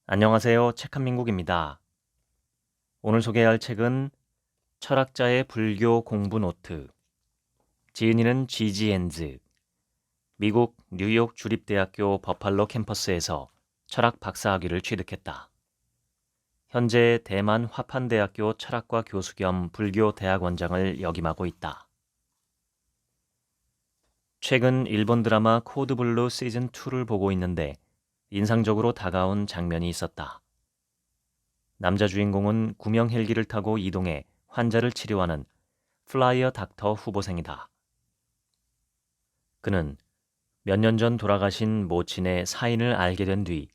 안녕하세요. 책한민국입니다. 오늘 소개할 책은 철학자의 불교 공부 노트, 지은이는 지지 엔즈, 미국 뉴욕 주립대학교 버팔로 캠퍼스에서 철학 박사학위를 취득했다. 현재 대만 화판대학교 철학과 교수 겸 불교 대학원장을 역임하고 있다. 최근 일본 드라마 코드블루 시즌2를 보고 있는데 인상적으로 다가온 장면이 있었다. 남자 주인공은 구명 헬기를 타고 이동해 환자를 치료하는 플라이어 닥터 후보생이다. 그는 몇 년 전 돌아가신 모친의 사인을 알게 된 뒤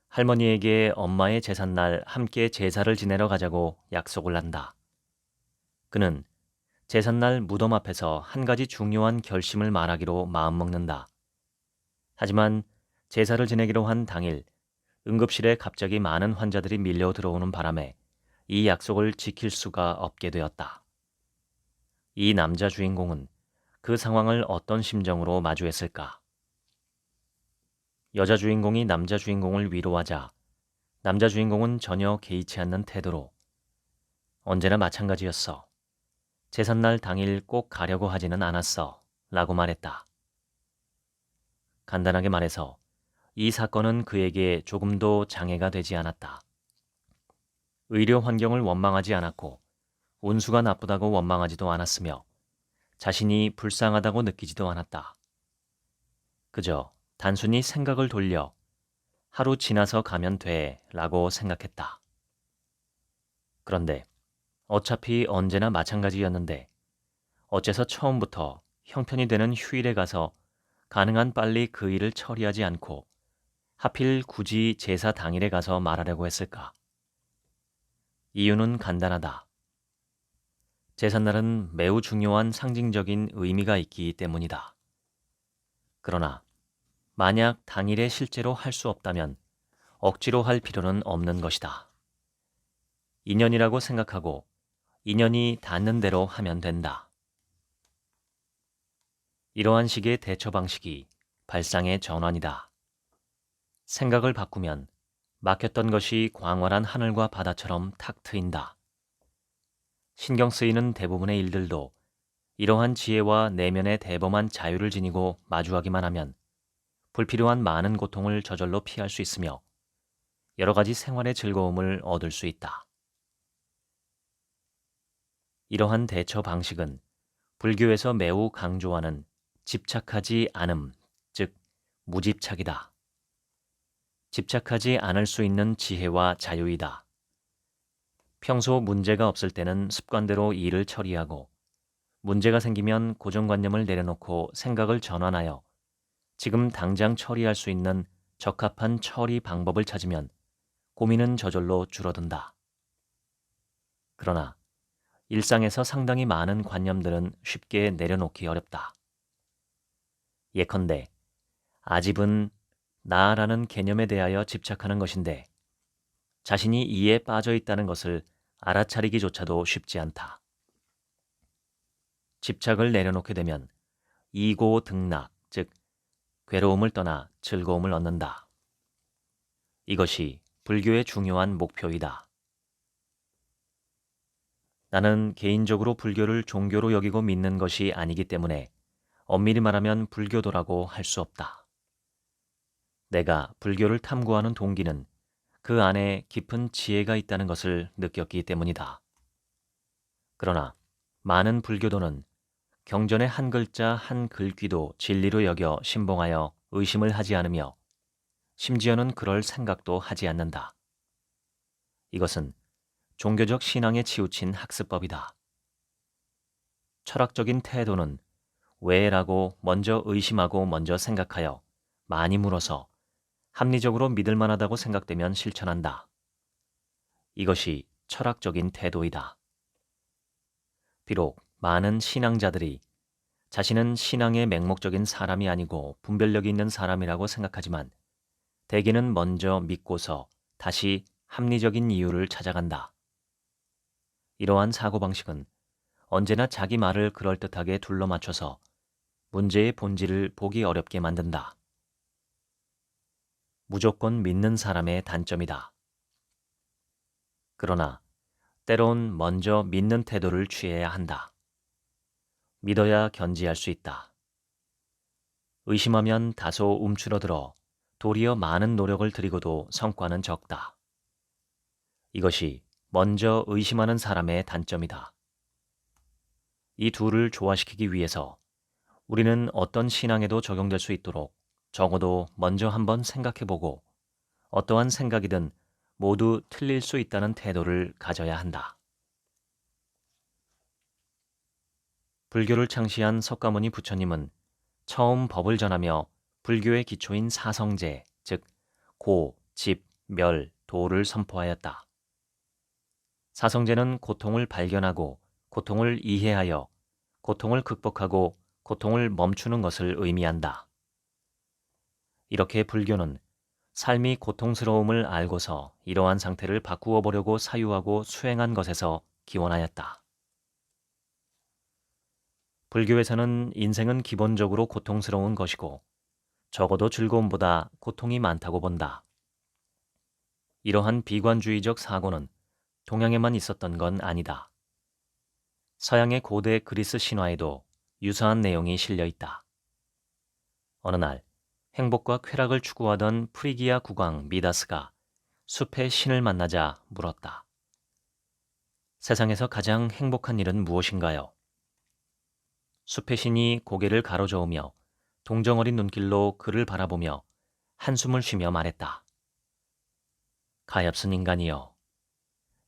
할머니에게 엄마의 제삿날 함께 제사를 지내러 가자고 약속을 한다. 그는 제삿날 무덤 앞에서 한 가지 중요한 결심을 말하기로 마음먹는다. 하지만 제사를 지내기로 한 당일 응급실에 갑자기 많은 환자들이 밀려 들어오는 바람에 이 약속을 지킬 수가 없게 되었다. 이 남자 주인공은 그 상황을 어떤 심정으로 마주했을까? 여자 주인공이 남자 주인공을 위로하자 남자 주인공은 전혀 개의치 않는 태도로 언제나 마찬가지였어. 제삿날 당일 꼭 가려고 하지는 않았어. 라고 말했다. 간단하게 말해서 이 사건은 그에게 조금도 장애가 되지 않았다. 의료 환경을 원망하지 않았고 운수가 나쁘다고 원망하지도 않았으며 자신이 불쌍하다고 느끼지도 않았다. 그저 단순히 생각을 돌려 하루 지나서 가면 돼 라고 생각했다. 그런데 어차피 언제나 마찬가지였는데 어째서 처음부터 형편이 되는 휴일에 가서 가능한 빨리 그 일을 처리하지 않고 하필 굳이 제사 당일에 가서 말하려고 했을까? 이유는 간단하다. 제삿날은 매우 중요한 상징적인 의미가 있기 때문이다. 그러나 만약 당일에 실제로 할 수 없다면 억지로 할 필요는 없는 것이다. 인연이라고 생각하고 인연이 닿는 대로 하면 된다. 이러한 식의 대처 방식이 발상의 전환이다. 생각을 바꾸면 막혔던 것이 광활한 하늘과 바다처럼 탁 트인다. 신경 쓰이는 대부분의 일들도 이러한 지혜와 내면의 대범한 자유를 지니고 마주하기만 하면 불필요한 많은 고통을 저절로 피할 수 있으며 여러 가지 생활의 즐거움을 얻을 수 있다. 이러한 대처 방식은 불교에서 매우 강조하는 집착하지 않음, 즉 무집착이다. 집착하지 않을 수 있는 지혜와 자유이다. 평소 문제가 없을 때는 습관대로 일을 처리하고 문제가 생기면 고정관념을 내려놓고 생각을 전환하여 지금 당장 처리할 수 있는 적합한 처리 방법을 찾으면 고민은 저절로 줄어든다. 그러나 일상에서 상당히 많은 관념들은 쉽게 내려놓기 어렵다. 예컨대 아집은 나라는 개념에 대하여 집착하는 것인데 자신이 이에 빠져 있다는 것을 알아차리기조차도 쉽지 않다. 집착을 내려놓게 되면 이고등락, 즉 괴로움을 떠나 즐거움을 얻는다. 이것이 불교의 중요한 목표이다. 나는 개인적으로 불교를 종교로 여기고 믿는 것이 아니기 때문에 엄밀히 말하면 불교도라고 할 수 없다. 내가 불교를 탐구하는 동기는 그 안에 깊은 지혜가 있다는 것을 느꼈기 때문이다. 그러나 많은 불교도는 경전의 한 글자 한 글귀도 진리로 여겨 신봉하여 의심을 하지 않으며 심지어는 그럴 생각도 하지 않는다. 이것은 종교적 신앙에 치우친 학습법이다. 철학적인 태도는 왜라고 먼저 의심하고 먼저 생각하여 많이 물어서 합리적으로 믿을 만하다고 생각되면 실천한다. 이것이 철학적인 태도이다. 비록 많은 신앙자들이 자신은 신앙의 맹목적인 사람이 아니고 분별력이 있는 사람이라고 생각하지만 대개는 먼저 믿고서 다시 합리적인 이유를 찾아간다. 이러한 사고방식은 언제나 자기 말을 그럴듯하게 둘러맞춰서 문제의 본질을 보기 어렵게 만든다. 무조건 믿는 사람의 단점이다. 그러나 때론 먼저 믿는 태도를 취해야 한다. 믿어야 견지할 수 있다. 의심하면 다소 움츠러들어 도리어 많은 노력을 들이고도 성과는 적다. 이것이 먼저 의심하는 사람의 단점이다. 이 둘을 조화시키기 위해서 우리는 어떤 신앙에도 적용될 수 있도록 적어도 먼저 한번 생각해보고 어떠한 생각이든 모두 틀릴 수 있다는 태도를 가져야 한다. 불교를 창시한 석가모니 부처님은 처음 법을 전하며 불교의 기초인 사성제, 즉 고, 집, 멸, 도를 선포하였다. 사성제는 고통을 발견하고 고통을 이해하여 고통을 극복하고 고통을 멈추는 것을 의미한다. 이렇게 불교는 삶이 고통스러움을 알고서 이러한 상태를 바꾸어 보려고 사유하고 수행한 것에서 기원하였다. 불교에서는 인생은 기본적으로 고통스러운 것이고 적어도 즐거움보다 고통이 많다고 본다. 이러한 비관주의적 사고는 동양에만 있었던 건 아니다. 서양의 고대 그리스 신화에도 유사한 내용이 실려 있다. 어느 날 행복과 쾌락을 추구하던 프리기아 국왕 미다스가 숲의 신을 만나자 물었다. 세상에서 가장 행복한 일은 무엇인가요? 숲의 신이 고개를 가로저으며 동정어린 눈길로 그를 바라보며 한숨을 쉬며 말했다. 가엾은 인간이여.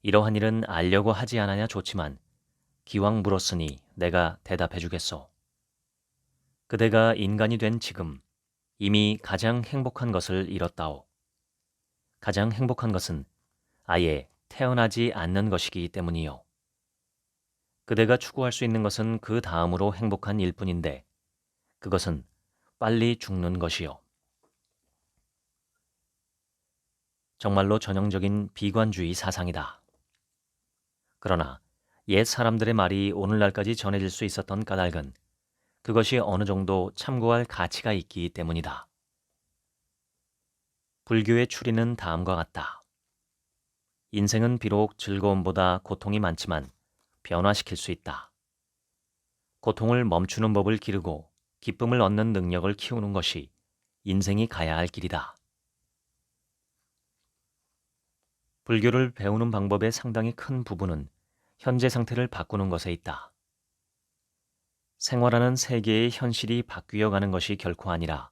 이러한 일은 알려고 하지 않아야 좋지만 기왕 물었으니 내가 대답해 주겠소. 그대가 인간이 된 지금 이미 가장 행복한 것을 이뤘다오. 가장 행복한 것은 아예 태어나지 않는 것이기 때문이요. 그대가 추구할 수 있는 것은 그 다음으로 행복한 일뿐인데 그것은 빨리 죽는 것이요. 정말로 전형적인 비관주의 사상이다. 그러나 옛 사람들의 말이 오늘날까지 전해질 수 있었던 까닭은 그것이 어느 정도 참고할 가치가 있기 때문이다. 불교의 추리는 다음과 같다. 인생은 비록 즐거움보다 고통이 많지만 변화시킬 수 있다. 고통을 멈추는 법을 기르고 기쁨을 얻는 능력을 키우는 것이 인생이 가야 할 길이다. 불교를 배우는 방법의 상당히 큰 부분은 현재 상태를 바꾸는 것에 있다. 생활하는 세계의 현실이 바뀌어 가는 것이 결코 아니라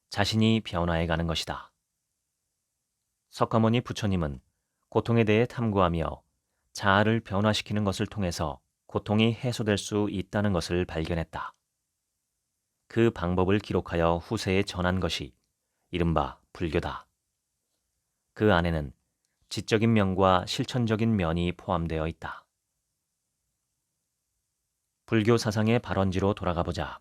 자신이 변화해 가는 것이다. 석가모니 부처님은 고통에 대해 탐구하며 자아를 변화시키는 것을 통해서 고통이 해소될 수 있다는 것을 발견했다. 그 방법을 기록하여 후세에 전한 것이 이른바 불교다. 그 안에는 지적인 면과 실천적인 면이 포함되어 있다. 불교 사상의 발원지로 돌아가 보자.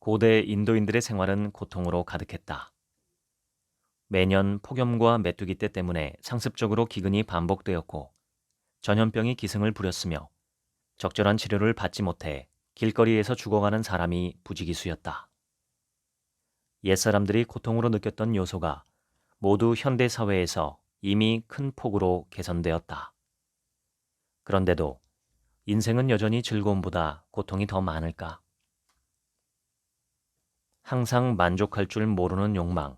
고대 인도인들의 생활은 고통으로 가득했다. 매년 폭염과 메뚜기 떼 때문에 상습적으로 기근이 반복되었고 전염병이 기승을 부렸으며 적절한 치료를 받지 못해 길거리에서 죽어가는 사람이 부지기수였다. 옛사람들이 고통으로 느꼈던 요소가 모두 현대 사회에서 이미 큰 폭으로 개선되었다. 그런데도 인생은 여전히 즐거움보다 고통이 더 많을까? 항상 만족할 줄 모르는 욕망,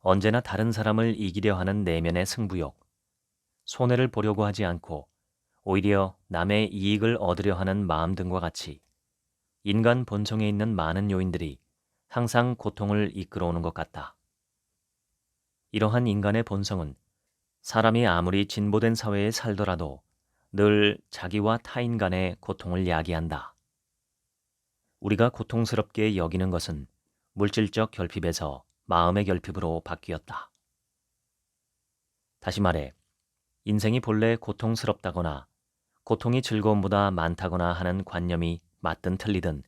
언제나 다른 사람을 이기려 하는 내면의 승부욕, 손해를 보려고 하지 않고 오히려 남의 이익을 얻으려 하는 마음 등과 같이 인간 본성에 있는 많은 요인들이 항상 고통을 이끌어오는 것 같다. 이러한 인간의 본성은 사람이 아무리 진보된 사회에 살더라도 늘 자기와 타인 간의 고통을 야기한다. 우리가 고통스럽게 여기는 것은 물질적 결핍에서 마음의 결핍으로 바뀌었다. 다시 말해, 인생이 본래 고통스럽다거나 고통이 즐거움보다 많다거나 하는 관념이 맞든 틀리든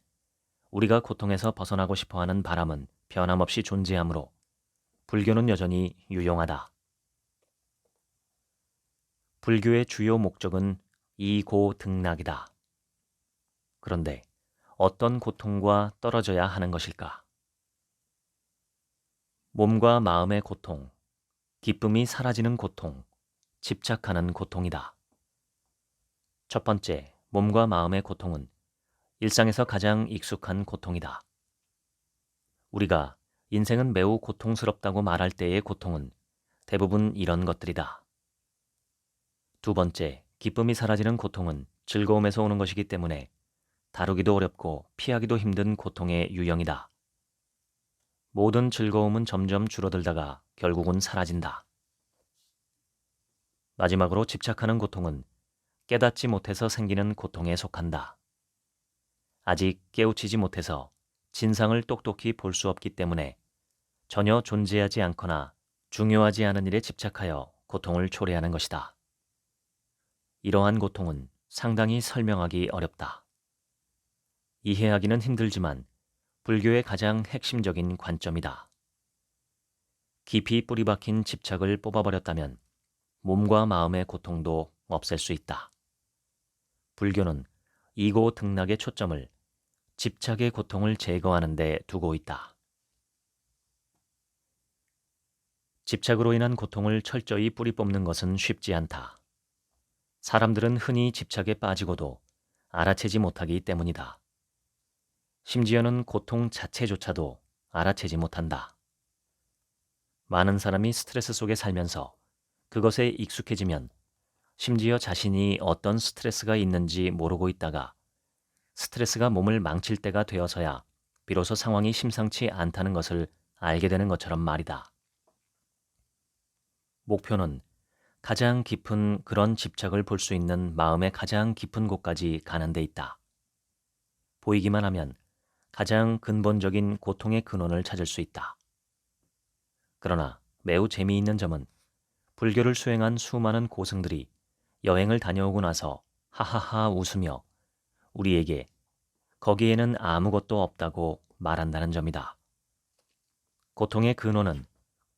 우리가 고통에서 벗어나고 싶어하는 바람은 변함없이 존재하므로 불교는 여전히 유용하다. 불교의 주요 목적은 이고등락이다. 그런데 어떤 고통과 떨어져야 하는 것일까? 몸과 마음의 고통, 기쁨이 사라지는 고통, 집착하는 고통이다. 첫 번째, 몸과 마음의 고통은 일상에서 가장 익숙한 고통이다. 우리가 인생은 매우 고통스럽다고 말할 때의 고통은 대부분 이런 것들이다. 두 번째, 기쁨이 사라지는 고통은 즐거움에서 오는 것이기 때문에 다루기도 어렵고 피하기도 힘든 고통의 유형이다. 모든 즐거움은 점점 줄어들다가 결국은 사라진다. 마지막으로 집착하는 고통은 깨닫지 못해서 생기는 고통에 속한다. 아직 깨우치지 못해서 진상을 똑똑히 볼 수 없기 때문에 전혀 존재하지 않거나 중요하지 않은 일에 집착하여 고통을 초래하는 것이다. 이러한 고통은 상당히 설명하기 어렵다. 이해하기는 힘들지만 불교의 가장 핵심적인 관점이다. 깊이 뿌리 박힌 집착을 뽑아버렸다면 몸과 마음의 고통도 없앨 수 있다. 불교는 이고 등락의 초점을 집착의 고통을 제거하는 데 두고 있다. 집착으로 인한 고통을 철저히 뿌리 뽑는 것은 쉽지 않다. 사람들은 흔히 집착에 빠지고도 알아채지 못하기 때문이다. 심지어는 고통 자체조차도 알아채지 못한다. 많은 사람이 스트레스 속에 살면서 그것에 익숙해지면 심지어 자신이 어떤 스트레스가 있는지 모르고 있다가 스트레스가 몸을 망칠 때가 되어서야 비로소 상황이 심상치 않다는 것을 알게 되는 것처럼 말이다. 목표는 가장 깊은 그런 집착을 볼 수 있는 마음의 가장 깊은 곳까지 가는 데 있다. 보이기만 하면 가장 근본적인 고통의 근원을 찾을 수 있다. 그러나 매우 재미있는 점은 불교를 수행한 수많은 고승들이 여행을 다녀오고 나서 하하하 웃으며 우리에게 거기에는 아무것도 없다고 말한다는 점이다. 고통의 근원은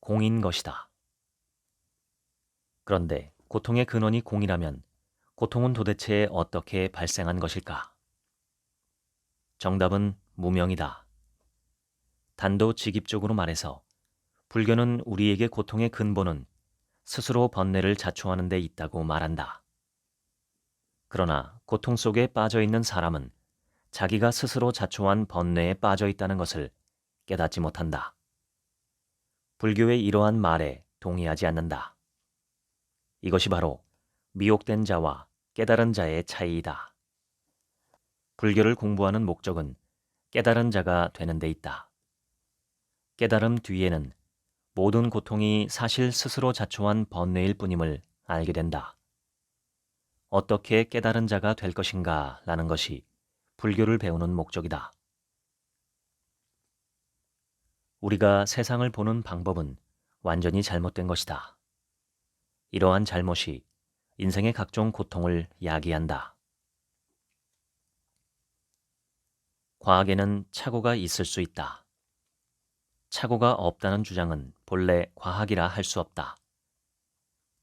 공인 것이다. 그런데 고통의 근원이 공이라면 고통은 도대체 어떻게 발생한 것일까? 정답은 무명이다. 단도직입적으로 말해서 불교는 우리에게 고통의 근본은 스스로 번뇌를 자초하는 데 있다고 말한다. 그러나 고통 속에 빠져 있는 사람은 자기가 스스로 자초한 번뇌에 빠져 있다는 것을 깨닫지 못한다. 불교의 이러한 말에 동의하지 않는다. 이것이 바로 미혹된 자와 깨달은 자의 차이이다. 불교를 공부하는 목적은 깨달은 자가 되는 데 있다. 깨달음 뒤에는 모든 고통이 사실 스스로 자초한 번뇌일 뿐임을 알게 된다. 어떻게 깨달은 자가 될 것인가 라는 것이 불교를 배우는 목적이다. 우리가 세상을 보는 방법은 완전히 잘못된 것이다. 이러한 잘못이 인생의 각종 고통을 야기한다. 과학에는 착오가 있을 수 있다. 착오가 없다는 주장은 본래 과학이라 할 수 없다.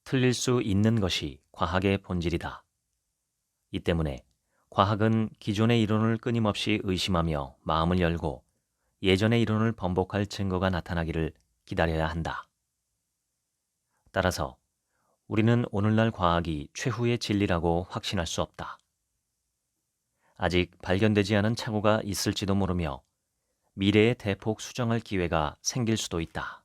틀릴 수 있는 것이 과학의 본질이다. 이 때문에 과학은 기존의 이론을 끊임없이 의심하며 마음을 열고 예전의 이론을 번복할 증거가 나타나기를 기다려야 한다. 따라서 우리는 오늘날 과학이 최후의 진리라고 확신할 수 없다. 아직 발견되지 않은 착오가 있을지도 모르며 미래에 대폭 수정할 기회가 생길 수도 있다.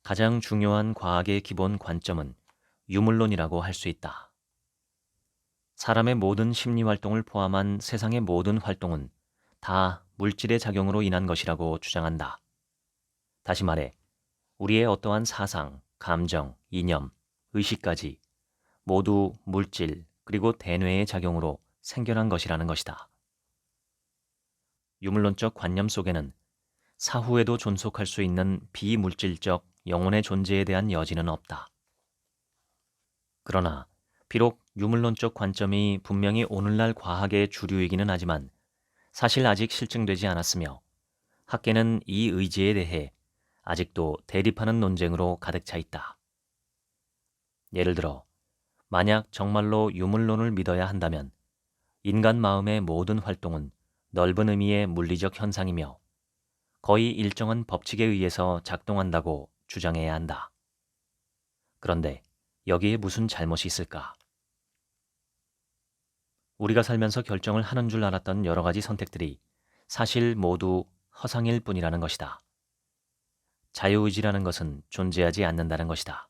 가장 중요한 과학의 기본 관점은 유물론이라고 할 수 있다. 사람의 모든 심리활동을 포함한 세상의 모든 활동은 다 물질의 작용으로 인한 것이라고 주장한다. 다시 말해 우리의 어떠한 사상, 감정, 이념, 의식까지 모두 물질 그리고 대뇌의 작용으로 생겨난 것이라는 것이다. 유물론적 관념 속에는 사후에도 존속할 수 있는 비물질적 영혼의 존재에 대한 여지는 없다. 그러나 비록 유물론적 관점이 분명히 오늘날 과학의 주류이기는 하지만 사실 아직 실증되지 않았으며 학계는 이 의지에 대해 아직도 대립하는 논쟁으로 가득 차 있다. 예를 들어 만약 정말로 유물론을 믿어야 한다면 인간 마음의 모든 활동은 넓은 의미의 물리적 현상이며 거의 일정한 법칙에 의해서 작동한다고 주장해야 한다. 그런데 여기에 무슨 잘못이 있을까? 우리가 살면서 결정을 하는 줄 알았던 여러 가지 선택들이 사실 모두 허상일 뿐이라는 것이다. 자유의지라는 것은 존재하지 않는다는 것이다.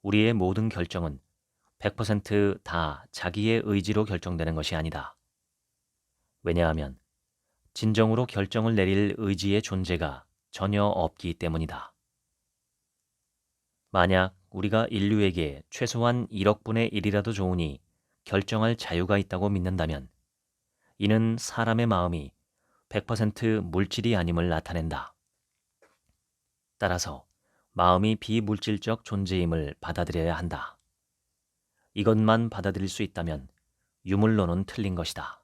우리의 모든 결정은 100%다 자기의 의지로 결정되는 것이 아니다. 왜냐하면 진정으로 결정을 내릴 의지의 존재가 전혀 없기 때문이다. 만약 우리가 인류에게 최소한 1억 분의 1이라도 좋으니 결정할 자유가 있다고 믿는다면 이는 사람의 마음이 100% 물질이 아님을 나타낸다. 따라서 마음이 비물질적 존재임을 받아들여야 한다. 이것만 받아들일 수 있다면 유물론은 틀린 것이다.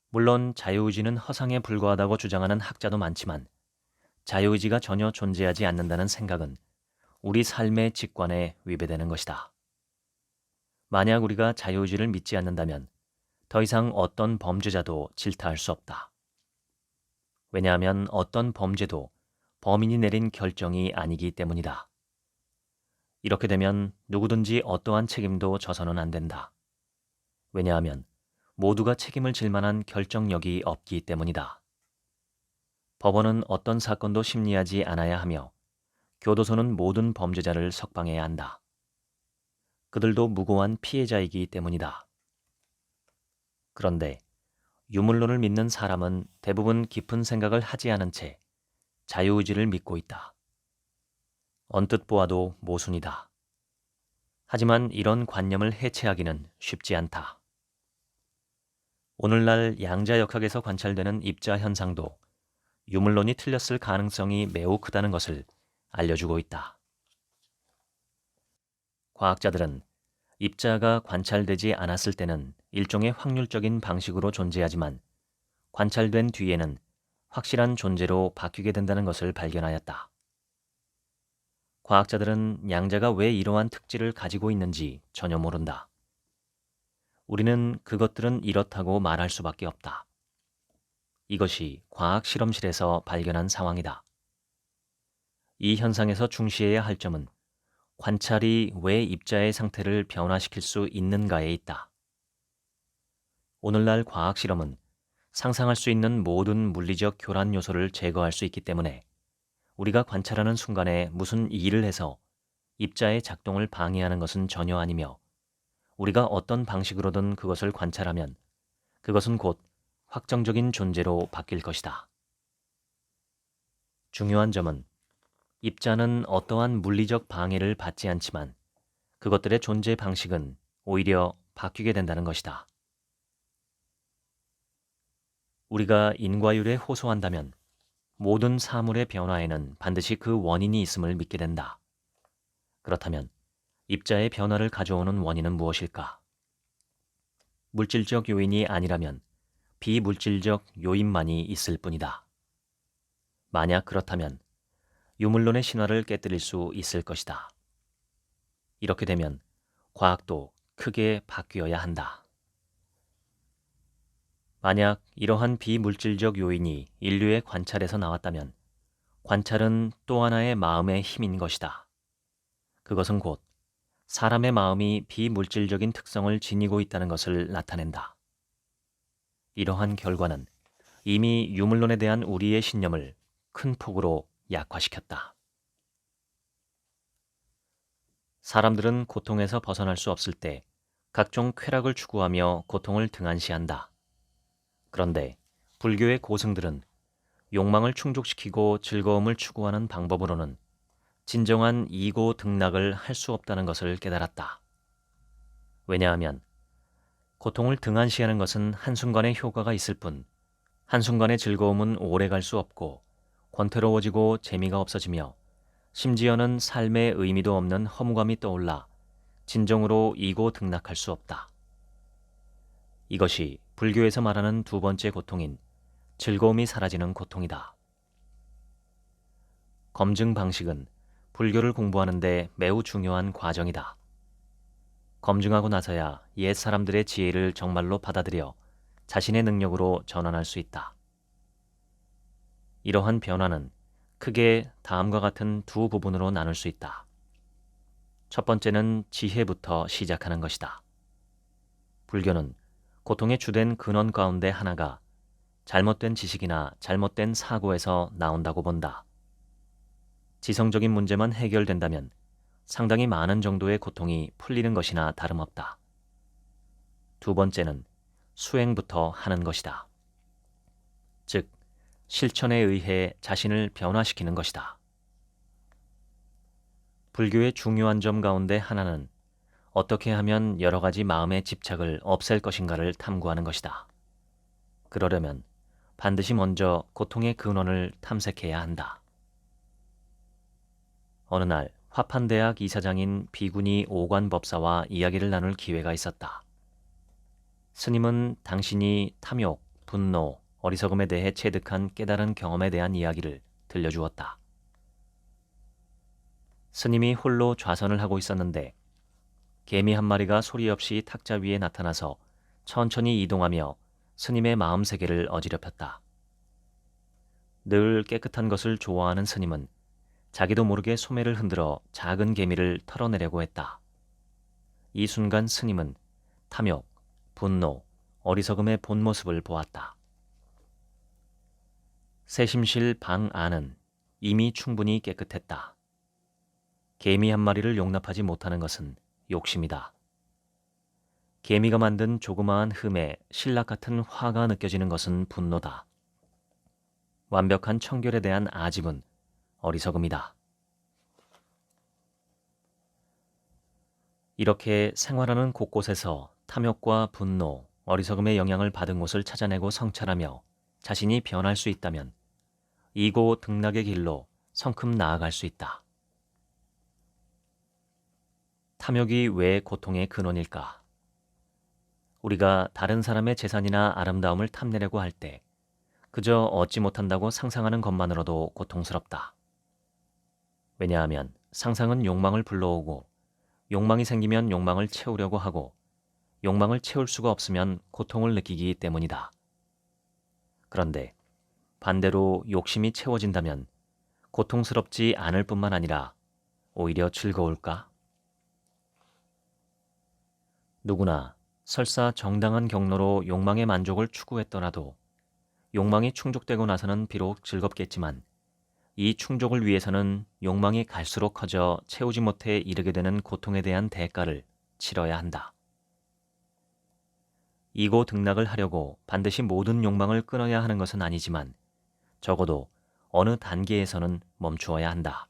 물론 자유의지는 허상에 불과하다고 주장하는 학자도 많지만 자유의지가 전혀 존재하지 않는다는 생각은 우리 삶의 직관에 위배되는 것이다. 만약 우리가 자유의지를 믿지 않는다면 더 이상 어떤 범죄자도 질타할 수 없다. 왜냐하면 어떤 범죄도 범인이 내린 결정이 아니기 때문이다. 이렇게 되면 누구든지 어떠한 책임도 져서는 안 된다. 왜냐하면 모두가 책임을 질 만한 결정력이 없기 때문이다. 법원은 어떤 사건도 심리하지 않아야 하며 교도소는 모든 범죄자를 석방해야 한다. 그들도 무고한 피해자이기 때문이다. 그런데 유물론을 믿는 사람은 대부분 깊은 생각을 하지 않은 채 자유의지를 믿고 있다. 언뜻 보아도 모순이다. 하지만 이런 관념을 해체하기는 쉽지 않다. 오늘날 양자역학에서 관찰되는 입자 현상도 유물론이 틀렸을 가능성이 매우 크다는 것을 알려주고 있다. 과학자들은 입자가 관찰되지 않았을 때는 일종의 확률적인 방식으로 존재하지만 관찰된 뒤에는 확실한 존재로 바뀌게 된다는 것을 발견하였다. 과학자들은 양자가 왜 이러한 특질을 가지고 있는지 전혀 모른다. 우리는 그것들은 이렇다고 말할 수밖에 없다. 이것이 과학 실험실에서 발견한 상황이다. 이 현상에서 중시해야 할 점은 관찰이 왜 입자의 상태를 변화시킬 수 있는가에 있다. 오늘날 과학 실험은 상상할 수 있는 모든 물리적 교란 요소를 제거할 수 있기 때문에 우리가 관찰하는 순간에 무슨 일을 해서 입자의 작동을 방해하는 것은 전혀 아니며 우리가 어떤 방식으로든 그것을 관찰하면 그것은 곧 확정적인 존재로 바뀔 것이다. 중요한 점은 입자는 어떠한 물리적 방해를 받지 않지만 그것들의 존재 방식은 오히려 바뀌게 된다는 것이다. 우리가 인과율에 호소한다면 모든 사물의 변화에는 반드시 그 원인이 있음을 믿게 된다. 그렇다면 입자의 변화를 가져오는 원인은 무엇일까? 물질적 요인이 아니라면 비물질적 요인만이 있을 뿐이다. 만약 그렇다면 유물론의 신화를 깨뜨릴 수 있을 것이다. 이렇게 되면 과학도 크게 바뀌어야 한다. 만약 이러한 비물질적 요인이 인류의 관찰에서 나왔다면 관찰은 또 하나의 마음의 힘인 것이다. 그것은 곧 사람의 마음이 비물질적인 특성을 지니고 있다는 것을 나타낸다. 이러한 결과는 이미 유물론에 대한 우리의 신념을 큰 폭으로 약화시켰다. 사람들은 고통에서 벗어날 수 없을 때 각종 쾌락을 추구하며 고통을 등한시한다. 그런데 불교의 고승들은 욕망을 충족시키고 즐거움을 추구하는 방법으로는 진정한 이고 등락을 할 수 없다는 것을 깨달았다. 왜냐하면 고통을 등한시하는 것은 한순간의 효과가 있을 뿐 한순간의 즐거움은 오래 갈 수 없고 권태로워지고 재미가 없어지며 심지어는 삶의 의미도 없는 허무감이 떠올라 진정으로 이고 등락할 수 없다. 이것이 불교에서 말하는 두 번째 고통인 즐거움이 사라지는 고통이다. 검증 방식은 불교를 공부하는데 매우 중요한 과정이다. 검증하고 나서야 옛 사람들의 지혜를 정말로 받아들여 자신의 능력으로 전환할 수 있다. 이러한 변화는 크게 다음과 같은 두 부분으로 나눌 수 있다. 첫 번째는 지혜부터 시작하는 것이다. 불교는 고통의 주된 근원 가운데 하나가 잘못된 지식이나 잘못된 사고에서 나온다고 본다. 지성적인 문제만 해결된다면 상당히 많은 정도의 고통이 풀리는 것이나 다름없다. 두 번째는 수행부터 하는 것이다. 즉, 실천에 의해 자신을 변화시키는 것이다. 불교의 중요한 점 가운데 하나는 어떻게 하면 여러 가지 마음의 집착을 없앨 것인가를 탐구하는 것이다. 그러려면 반드시 먼저 고통의 근원을 탐색해야 한다. 어느 날 화판대학 이사장인 비구니 오관법사와 이야기를 나눌 기회가 있었다. 스님은 당신이 탐욕, 분노, 어리석음에 대해 체득한 깨달은 경험에 대한 이야기를 들려주었다. 스님이 홀로 좌선을 하고 있었는데 개미 한 마리가 소리 없이 탁자 위에 나타나서 천천히 이동하며 스님의 마음 세계를 어지럽혔다. 늘 깨끗한 것을 좋아하는 스님은 자기도 모르게 소매를 흔들어 작은 개미를 털어내려고 했다. 이 순간 스님은 탐욕, 분노, 어리석음의 본 모습을 보았다. 세심실 방 안은 이미 충분히 깨끗했다. 개미 한 마리를 용납하지 못하는 것은 욕심이다. 개미가 만든 조그마한 흠에 신락 같은 화가 느껴지는 것은 분노다. 완벽한 청결에 대한 아집은 어리석음이다. 이렇게 생활하는 곳곳에서 탐욕과 분노, 어리석음의 영향을 받은 곳을 찾아내고 성찰하며 자신이 변할 수 있다면 이고 등락의 길로 성큼 나아갈 수 있다. 탐욕이 왜 고통의 근원일까? 우리가 다른 사람의 재산이나 아름다움을 탐내려고 할 때 그저 얻지 못한다고 상상하는 것만으로도 고통스럽다. 왜냐하면 상상은 욕망을 불러오고 욕망이 생기면 욕망을 채우려고 하고 욕망을 채울 수가 없으면 고통을 느끼기 때문이다. 그런데 반대로 욕심이 채워진다면 고통스럽지 않을 뿐만 아니라 오히려 즐거울까? 누구나 설사 정당한 경로로 욕망의 만족을 추구했더라도 욕망이 충족되고 나서는 비록 즐겁겠지만 이 충족을 위해서는 욕망이 갈수록 커져 채우지 못해 이르게 되는 고통에 대한 대가를 치러야 한다. 이고 등락을 하려고 반드시 모든 욕망을 끊어야 하는 것은 아니지만 적어도 어느 단계에서는 멈추어야 한다.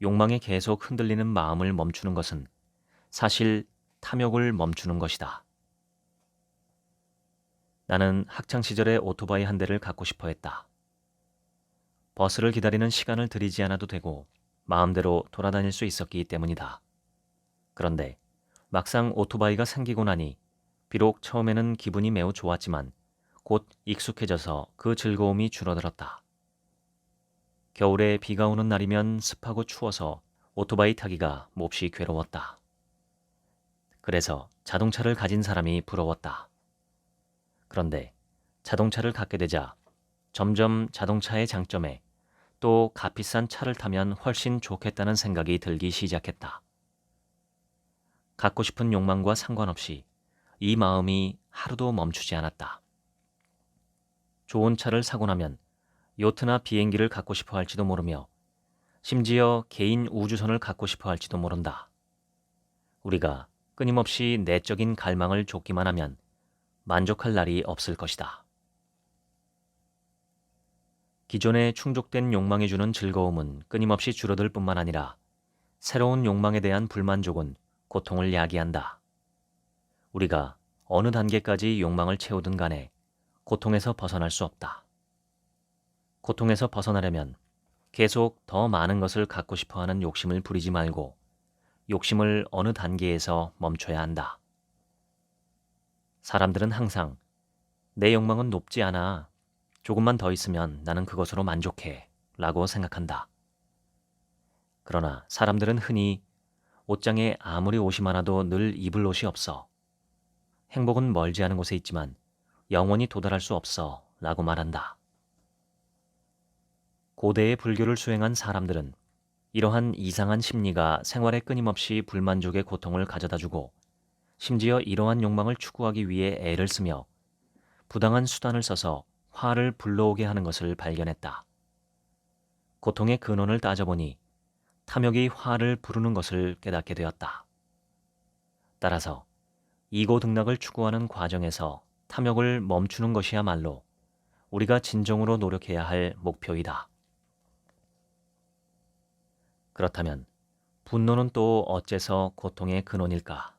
욕망에 계속 흔들리는 마음을 멈추는 것은 사실 탐욕을 멈추는 것이다. 나는 학창시절에 오토바이 한 대를 갖고 싶어 했다. 버스를 기다리는 시간을 들이지 않아도 되고 마음대로 돌아다닐 수 있었기 때문이다. 그런데 막상 오토바이가 생기고 나니 비록 처음에는 기분이 매우 좋았지만 곧 익숙해져서 그 즐거움이 줄어들었다. 겨울에 비가 오는 날이면 습하고 추워서 오토바이 타기가 몹시 괴로웠다. 그래서 자동차를 가진 사람이 부러웠다. 그런데 자동차를 갖게 되자 점점 자동차의 장점에 또 값비싼 차를 타면 훨씬 좋겠다는 생각이 들기 시작했다. 갖고 싶은 욕망과 상관없이 이 마음이 하루도 멈추지 않았다. 좋은 차를 사고 나면 요트나 비행기를 갖고 싶어 할지도 모르며 심지어 개인 우주선을 갖고 싶어 할지도 모른다. 우리가 끊임없이 내적인 갈망을 좇기만 하면 만족할 날이 없을 것이다. 기존에 충족된 욕망이 주는 즐거움은 끊임없이 줄어들 뿐만 아니라 새로운 욕망에 대한 불만족은 고통을 야기한다. 우리가 어느 단계까지 욕망을 채우든 간에 고통에서 벗어날 수 없다. 고통에서 벗어나려면 계속 더 많은 것을 갖고 싶어하는 욕심을 부리지 말고 욕심을 어느 단계에서 멈춰야 한다. 사람들은 항상 내 욕망은 높지 않아. 조금만 더 있으면 나는 그것으로 만족해. 라고 생각한다. 그러나 사람들은 흔히 옷장에 아무리 옷이 많아도 늘 입을 옷이 없어. 행복은 멀지 않은 곳에 있지만 영원히 도달할 수 없어. 라고 말한다. 고대의 불교를 수행한 사람들은 이러한 이상한 심리가 생활에 끊임없이 불만족의 고통을 가져다주고 심지어 이러한 욕망을 추구하기 위해 애를 쓰며 부당한 수단을 써서 화를 불러오게 하는 것을 발견했다. 고통의 근원을 따져보니 탐욕이 화를 부르는 것을 깨닫게 되었다. 따라서 이고등락을 추구하는 과정에서 탐욕을 멈추는 것이야말로 우리가 진정으로 노력해야 할 목표이다. 그렇다면 분노는 또 어째서 고통의 근원일까?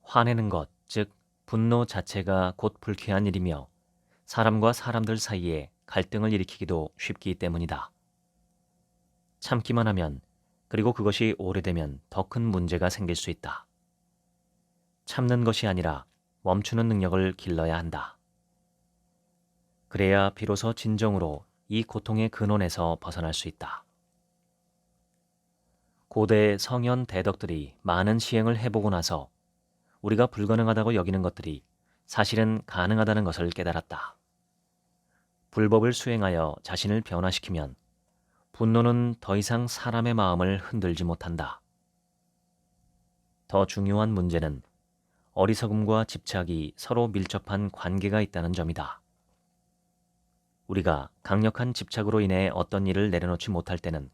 화내는 것, 즉 분노 자체가 곧 불쾌한 일이며 사람과 사람들 사이에 갈등을 일으키기도 쉽기 때문이다. 참기만 하면, 그리고 그것이 오래되면 더 큰 문제가 생길 수 있다. 참는 것이 아니라 멈추는 능력을 길러야 한다. 그래야 비로소 진정으로 이 고통의 근원에서 벗어날 수 있다. 고대 성현 대덕들이 많은 시행을 해보고 나서 우리가 불가능하다고 여기는 것들이 사실은 가능하다는 것을 깨달았다. 불법을 수행하여 자신을 변화시키면 분노는 더 이상 사람의 마음을 흔들지 못한다. 더 중요한 문제는 어리석음과 집착이 서로 밀접한 관계가 있다는 점이다. 우리가 강력한 집착으로 인해 어떤 일을 내려놓지 못할 때는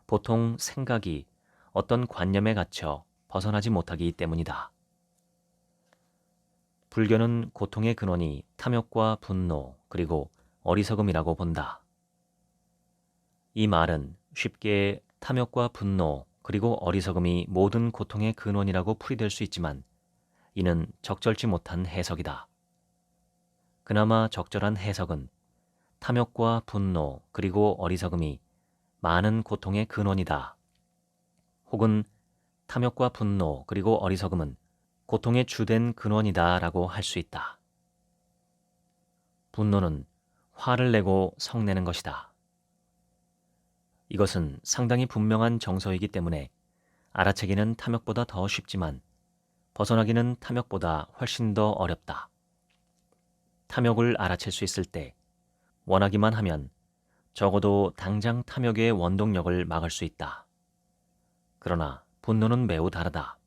보통 생각이 어떤 관념에 갇혀 벗어나지 못하기 때문이다. 불교는 고통의 근원이 탐욕과 분노 그리고 어리석음이라고 본다. 이 말은 쉽게 탐욕과 분노 그리고 어리석음이 모든 고통의 근원이라고 풀이될 수 있지만 이는 적절치 못한 해석이다. 그나마 적절한 해석은 탐욕과 분노 그리고 어리석음이 많은 고통의 근원이다. 혹은 탐욕과 분노 그리고 어리석음은 고통의 주된 근원이다 라고 할 수 있다. 분노는 화를 내고 성내는 것이다. 이것은 상당히 분명한 정서이기 때문에 알아채기는 탐욕보다 더 쉽지만 벗어나기는 탐욕보다 훨씬 더 어렵다. 탐욕을 알아챌 수 있을 때 원하기만 하면 적어도 당장 탐욕의 원동력을 막을 수 있다. 그러나 분노는 매우 다르다.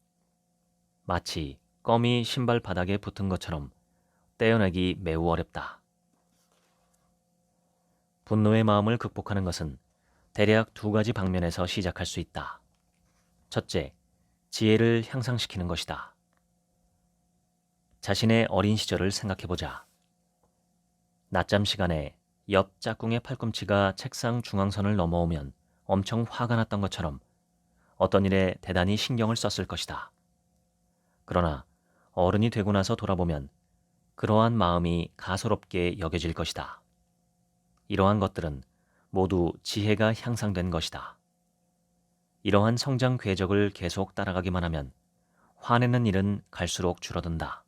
마치 껌이 신발 바닥에 붙은 것처럼 떼어내기 매우 어렵다. 분노의 마음을 극복하는 것은 대략 두 가지 방면에서 시작할 수 있다. 첫째, 지혜를 향상시키는 것이다. 자신의 어린 시절을 생각해보자. 낮잠 시간에 옆 짝꿍의 팔꿈치가 책상 중앙선을 넘어오면 엄청 화가 났던 것처럼 어떤 일에 대단히 신경을 썼을 것이다. 그러나 어른이 되고 나서 돌아보면 그러한 마음이 가소롭게 여겨질 것이다. 이러한 것들은 모두 지혜가 향상된 것이다. 이러한 성장 궤적을 계속 따라가기만 하면 화내는 일은 갈수록 줄어든다.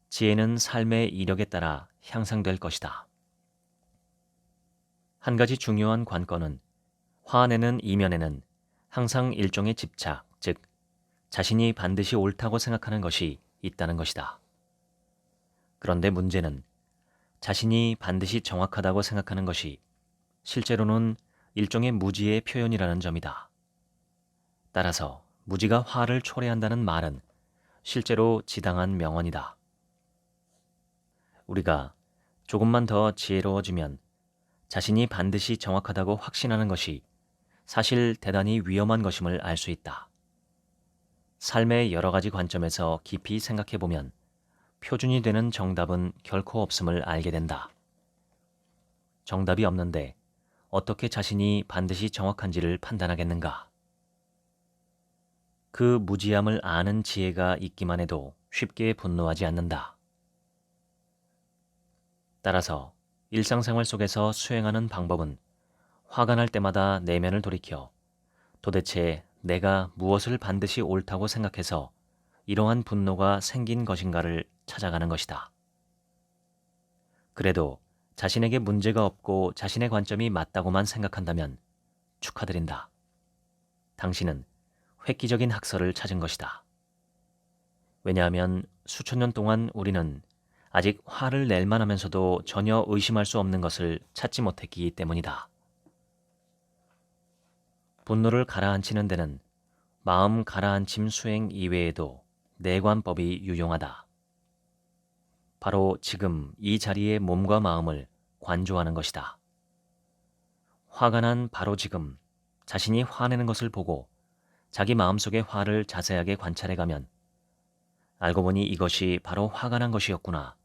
지혜는 삶의 이력에 따라 향상될 것이다. 한 가지 중요한 관건은 화내는 이면에는 항상 일종의 집착, 즉 자신이 반드시 옳다고 생각하는 것이 있다는 것이다. 그런데 문제는 자신이 반드시 정확하다고 생각하는 것이 실제로는 일종의 무지의 표현이라는 점이다. 따라서 무지가 화를 초래한다는 말은 실제로 지당한 명언이다. 우리가 조금만 더 지혜로워지면 자신이 반드시 정확하다고 확신하는 것이 사실 대단히 위험한 것임을 알 수 있다. 삶의 여러 가지 관점에서 깊이 생각해보면 표준이 되는 정답은 결코 없음을 알게 된다. 정답이 없는데 어떻게 자신이 반드시 정확한지를 판단하겠는가? 그 무지함을 아는 지혜가 있기만 해도 쉽게 분노하지 않는다. 따라서 일상생활 속에서 수행하는 방법은 화가 날 때마다 내면을 돌이켜 도대체 내가 무엇을 반드시 옳다고 생각해서 이러한 분노가 생긴 것인가를 찾아가는 것이다. 그래도 자신에게 문제가 없고 자신의 관점이 맞다고만 생각한다면 축하드린다. 당신은 획기적인 학설을 찾은 것이다. 왜냐하면 수천 년 동안 우리는 아직 화를 낼 만하면서도 전혀 의심할 수 없는 것을 찾지 못했기 때문이다. 분노를 가라앉히는 데는 마음 가라앉힘 수행 이외에도 내관법이 유용하다. 바로 지금 이 자리에 몸과 마음을 관조하는 것이다. 화가 난 바로 지금 자신이 화내는 것을 보고 자기 마음속의 화를 자세하게 관찰해가면 알고 보니 이것이 바로 화가 난 것이었구나.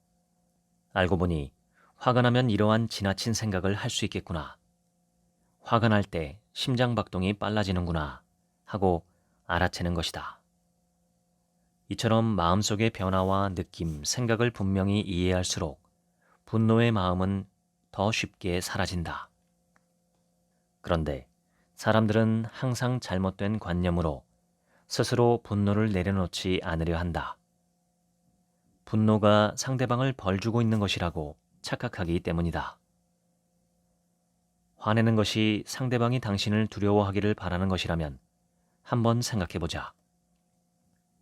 알고 보니 화가 나면 이러한 지나친 생각을 할 수 있겠구나. 화가 날 때 심장박동이 빨라지는구나 하고 알아채는 것이다. 이처럼 마음속의 변화와 느낌, 생각을 분명히 이해할수록 분노의 마음은 더 쉽게 사라진다. 그런데 사람들은 항상 잘못된 관념으로 스스로 분노를 내려놓지 않으려 한다. 분노가 상대방을 벌주고 있는 것이라고 착각하기 때문이다. 화내는 것이 상대방이 당신을 두려워하기를 바라는 것이라면 한번 생각해보자.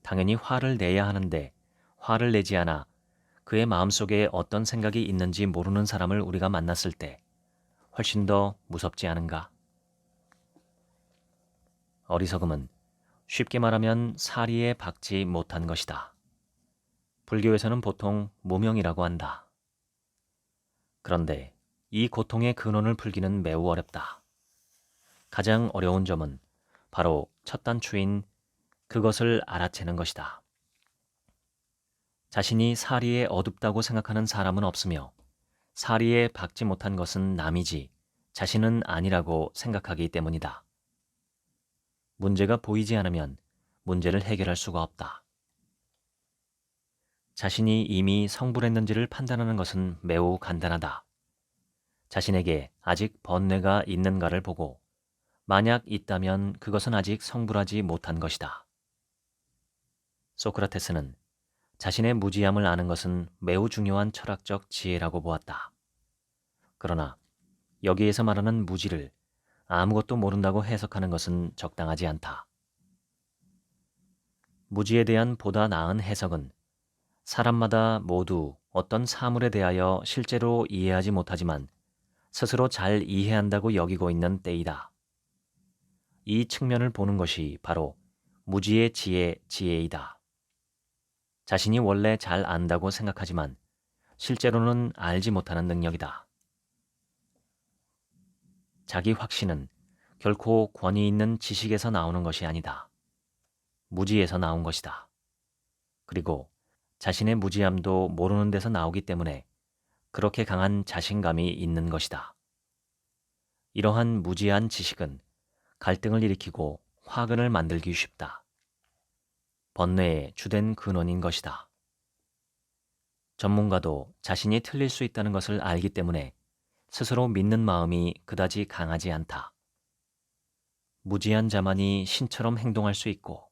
당연히 화를 내야 하는데 화를 내지 않아 그의 마음속에 어떤 생각이 있는지 모르는 사람을 우리가 만났을 때 훨씬 더 무섭지 않은가? 어리석음은 쉽게 말하면 사리에 박지 못한 것이다. 불교에서는 보통 무명이라고 한다. 그런데 이 고통의 근원을 풀기는 매우 어렵다. 가장 어려운 점은 바로 첫 단추인 그것을 알아채는 것이다. 자신이 사리에 어둡다고 생각하는 사람은 없으며 사리에 박지 못한 것은 남이지 자신은 아니라고 생각하기 때문이다. 문제가 보이지 않으면 문제를 해결할 수가 없다. 자신이 이미 성불했는지를 판단하는 것은 매우 간단하다. 자신에게 아직 번뇌가 있는가를 보고 만약 있다면 그것은 아직 성불하지 못한 것이다. 소크라테스는 자신의 무지함을 아는 것은 매우 중요한 철학적 지혜라고 보았다. 그러나 여기에서 말하는 무지를 아무것도 모른다고 해석하는 것은 적당하지 않다. 무지에 대한 보다 나은 해석은 사람마다 모두 어떤 사물에 대하여 실제로 이해하지 못하지만 스스로 잘 이해한다고 여기고 있는 때이다. 이 측면을 보는 것이 바로 무지의 지혜이다. 자신이 원래 잘 안다고 생각하지만 실제로는 알지 못하는 능력이다. 자기 확신은 결코 권위 있는 지식에서 나오는 것이 아니다. 무지에서 나온 것이다. 그리고 자신의 무지함도 모르는 데서 나오기 때문에 그렇게 강한 자신감이 있는 것이다. 이러한 무지한 지식은 갈등을 일으키고 화근을 만들기 쉽다. 번뇌의 주된 근원인 것이다. 전문가도 자신이 틀릴 수 있다는 것을 알기 때문에 스스로 믿는 마음이 그다지 강하지 않다. 무지한 자만이 신처럼 행동할 수 있고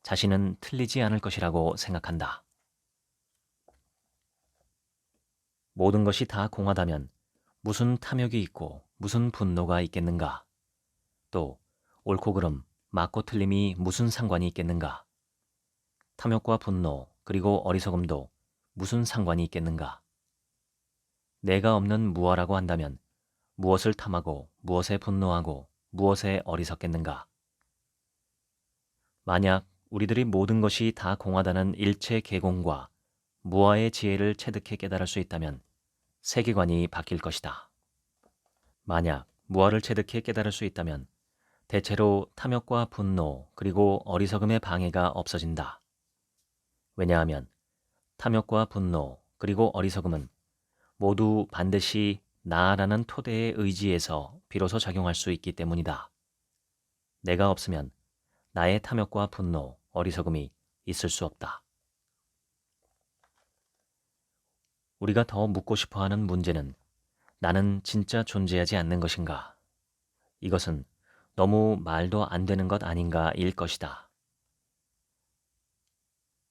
자신은 틀리지 않을 것이라고 생각한다. 모든 것이 다 공하다면 무슨 탐욕이 있고 무슨 분노가 있겠는가? 또 옳고 그름, 맞고 틀림이 무슨 상관이 있겠는가? 탐욕과 분노 그리고 어리석음도 무슨 상관이 있겠는가? 내가 없는 무아라고 한다면 무엇을 탐하고 무엇에 분노하고 무엇에 어리석겠는가? 만약 우리들이 모든 것이 다 공하다는 일체 개공과 무아의 지혜를 체득해 깨달을 수 있다면 세계관이 바뀔 것이다. 만약 무아를 체득해 깨달을 수 있다면 대체로 탐욕과 분노 그리고 어리석음의 방해가 없어진다. 왜냐하면 탐욕과 분노 그리고 어리석음은 모두 반드시 나라는 토대의 의지에서 비로소 작용할 수 있기 때문이다. 내가 없으면 나의 탐욕과 분노, 어리석음이 있을 수 없다. 우리가 더 묻고 싶어하는 문제는 나는 진짜 존재하지 않는 것인가? 이것은 너무 말도 안 되는 것 아닌가일 것이다.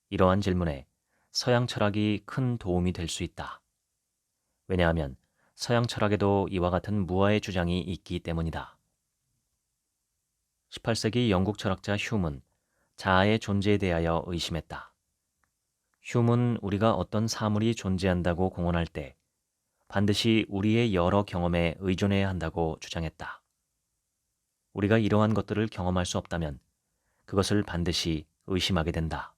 이러한 질문에 서양 철학이 큰 도움이 될 수 있다. 왜냐하면 서양 철학에도 이와 같은 무아의 주장이 있기 때문이다. 18세기 영국 철학자 휴문, 자아의 존재에 대하여 의심했다. 휴무는 우리가 어떤 사물이 존재한다고 공언할 때 반드시 우리의 여러 경험에 의존해야 한다고 주장했다. 우리가 이러한 것들을 경험할 수 없다면 그것을 반드시 의심하게 된다.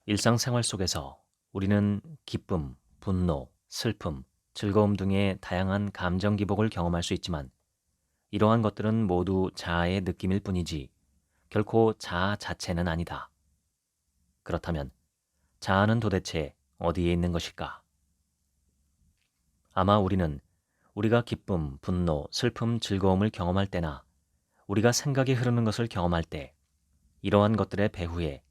일상생활 속에서 우리는 기쁨, 분노, 슬픔, 즐거움 등의 다양한 감정 기복을 경험할 수 있지만 이러한 것들은 모두 자아의 느낌일 뿐이지 결코 자아 자체는 아니다. 그렇다면 자아는 도대체 어디에 있는 것일까? 아마 우리는 우리가 기쁨, 분노, 슬픔, 즐거움을 경험할 때나 우리가 생각이 흐르는 것을 경험할 때 이러한 것들의 배후에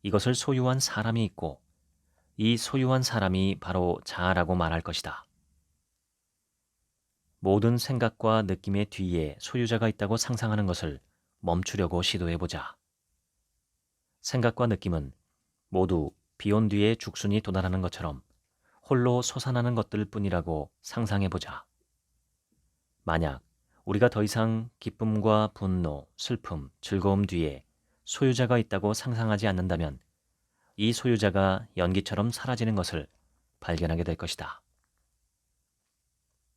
이것을 소유한 사람이 있고 이 소유한 사람이 바로 자아라고 말할 것이다. 모든 생각과 느낌의 뒤에 소유자가 있다고 상상하는 것을 멈추려고 시도해보자. 생각과 느낌은 모두 비온 뒤에 죽순이 돋아나는 것처럼 홀로 솟아나는 것들 뿐이라고 상상해보자. 만약 우리가 더 이상 기쁨과 분노, 슬픔, 즐거움 뒤에 소유자가 있다고 상상하지 않는다면 이 소유자가 연기처럼 사라지는 것을 발견하게 될 것이다.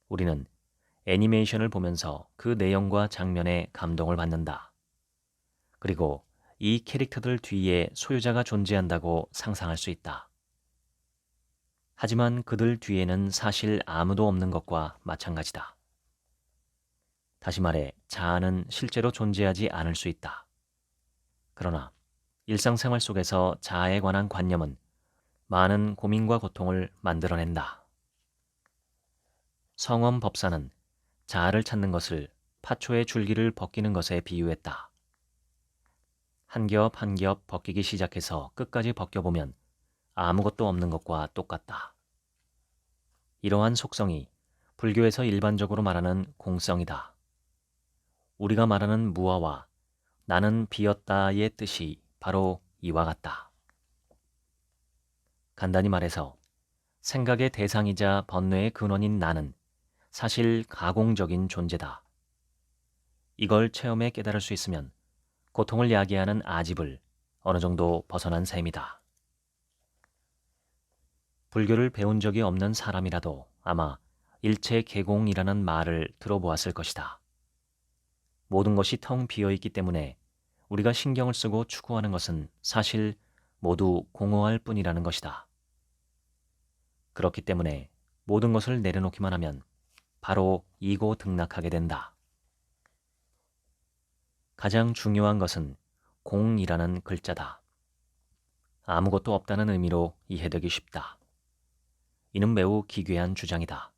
우리는 애니메이션을 보면서 그 내용과 장면에 감동을 받는다. 그리고 이 캐릭터들 뒤에 소유자가 존재한다고 상상할 수 있다. 하지만 그들 뒤에는 사실 아무도 없는 것과 마찬가지다. 다시 말해, 자아는 실제로 존재하지 않을 수 있다. 그러나 일상생활 속에서 자아에 관한 관념은 많은 고민과 고통을 만들어낸다. 성엄 법사는 자아를 찾는 것을 파초의 줄기를 벗기는 것에 비유했다. 한 겹 한 겹 벗기기 시작해서 끝까지 벗겨보면 아무것도 없는 것과 똑같다. 이러한 속성이 불교에서 일반적으로 말하는 공성이다. 우리가 말하는 무아와 나는 비었다의 뜻이 바로 이와 같다. 간단히 말해서 생각의 대상이자 번뇌의 근원인 나는 사실 가공적인 존재다. 이걸 체험해 깨달을 수 있으면 고통을 야기하는 아집을 어느 정도 벗어난 셈이다. 불교를 배운 적이 없는 사람이라도 아마 일체 개공이라는 말을 들어보았을 것이다. 모든 것이 텅 비어있기 때문에 우리가 신경을 쓰고 추구하는 것은 사실 모두 공허할 뿐이라는 것이다. 그렇기 때문에 모든 것을 내려놓기만 하면 바로 이고등락하게 된다. 가장 중요한 것은 공이라는 글자다. 아무것도 없다는 의미로 이해되기 쉽다. 이는 매우 기괴한 주장이다.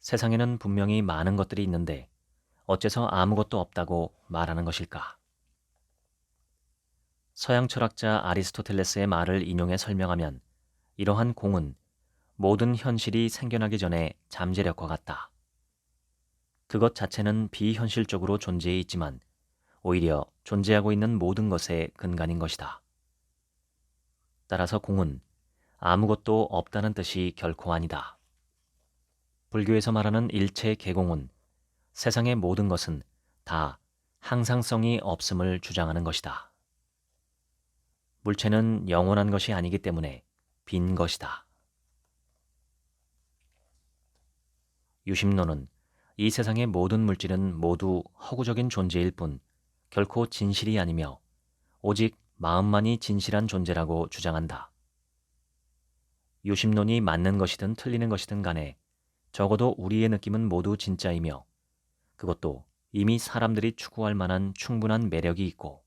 세상에는 분명히 많은 것들이 있는데 어째서 아무것도 없다고 말하는 것일까? 서양 철학자 아리스토텔레스의 말을 인용해 설명하면 이러한 공은 모든 현실이 생겨나기 전에 잠재력과 같다. 그것 자체는 비현실적으로 존재해 있지만 오히려 존재하고 있는 모든 것의 근간인 것이다. 따라서 공은 아무것도 없다는 뜻이 결코 아니다. 불교에서 말하는 일체 개공은 세상의 모든 것은 다 항상성이 없음을 주장하는 것이다. 물체는 영원한 것이 아니기 때문에 빈 것이다. 유심론은 이 세상의 모든 물질은 모두 허구적인 존재일 뿐 결코 진실이 아니며 오직 마음만이 진실한 존재라고 주장한다. 유심론이 맞는 것이든 틀리는 것이든 간에 적어도 우리의 느낌은 모두 진짜이며 그것도 이미 사람들이 추구할 만한 충분한 매력이 있고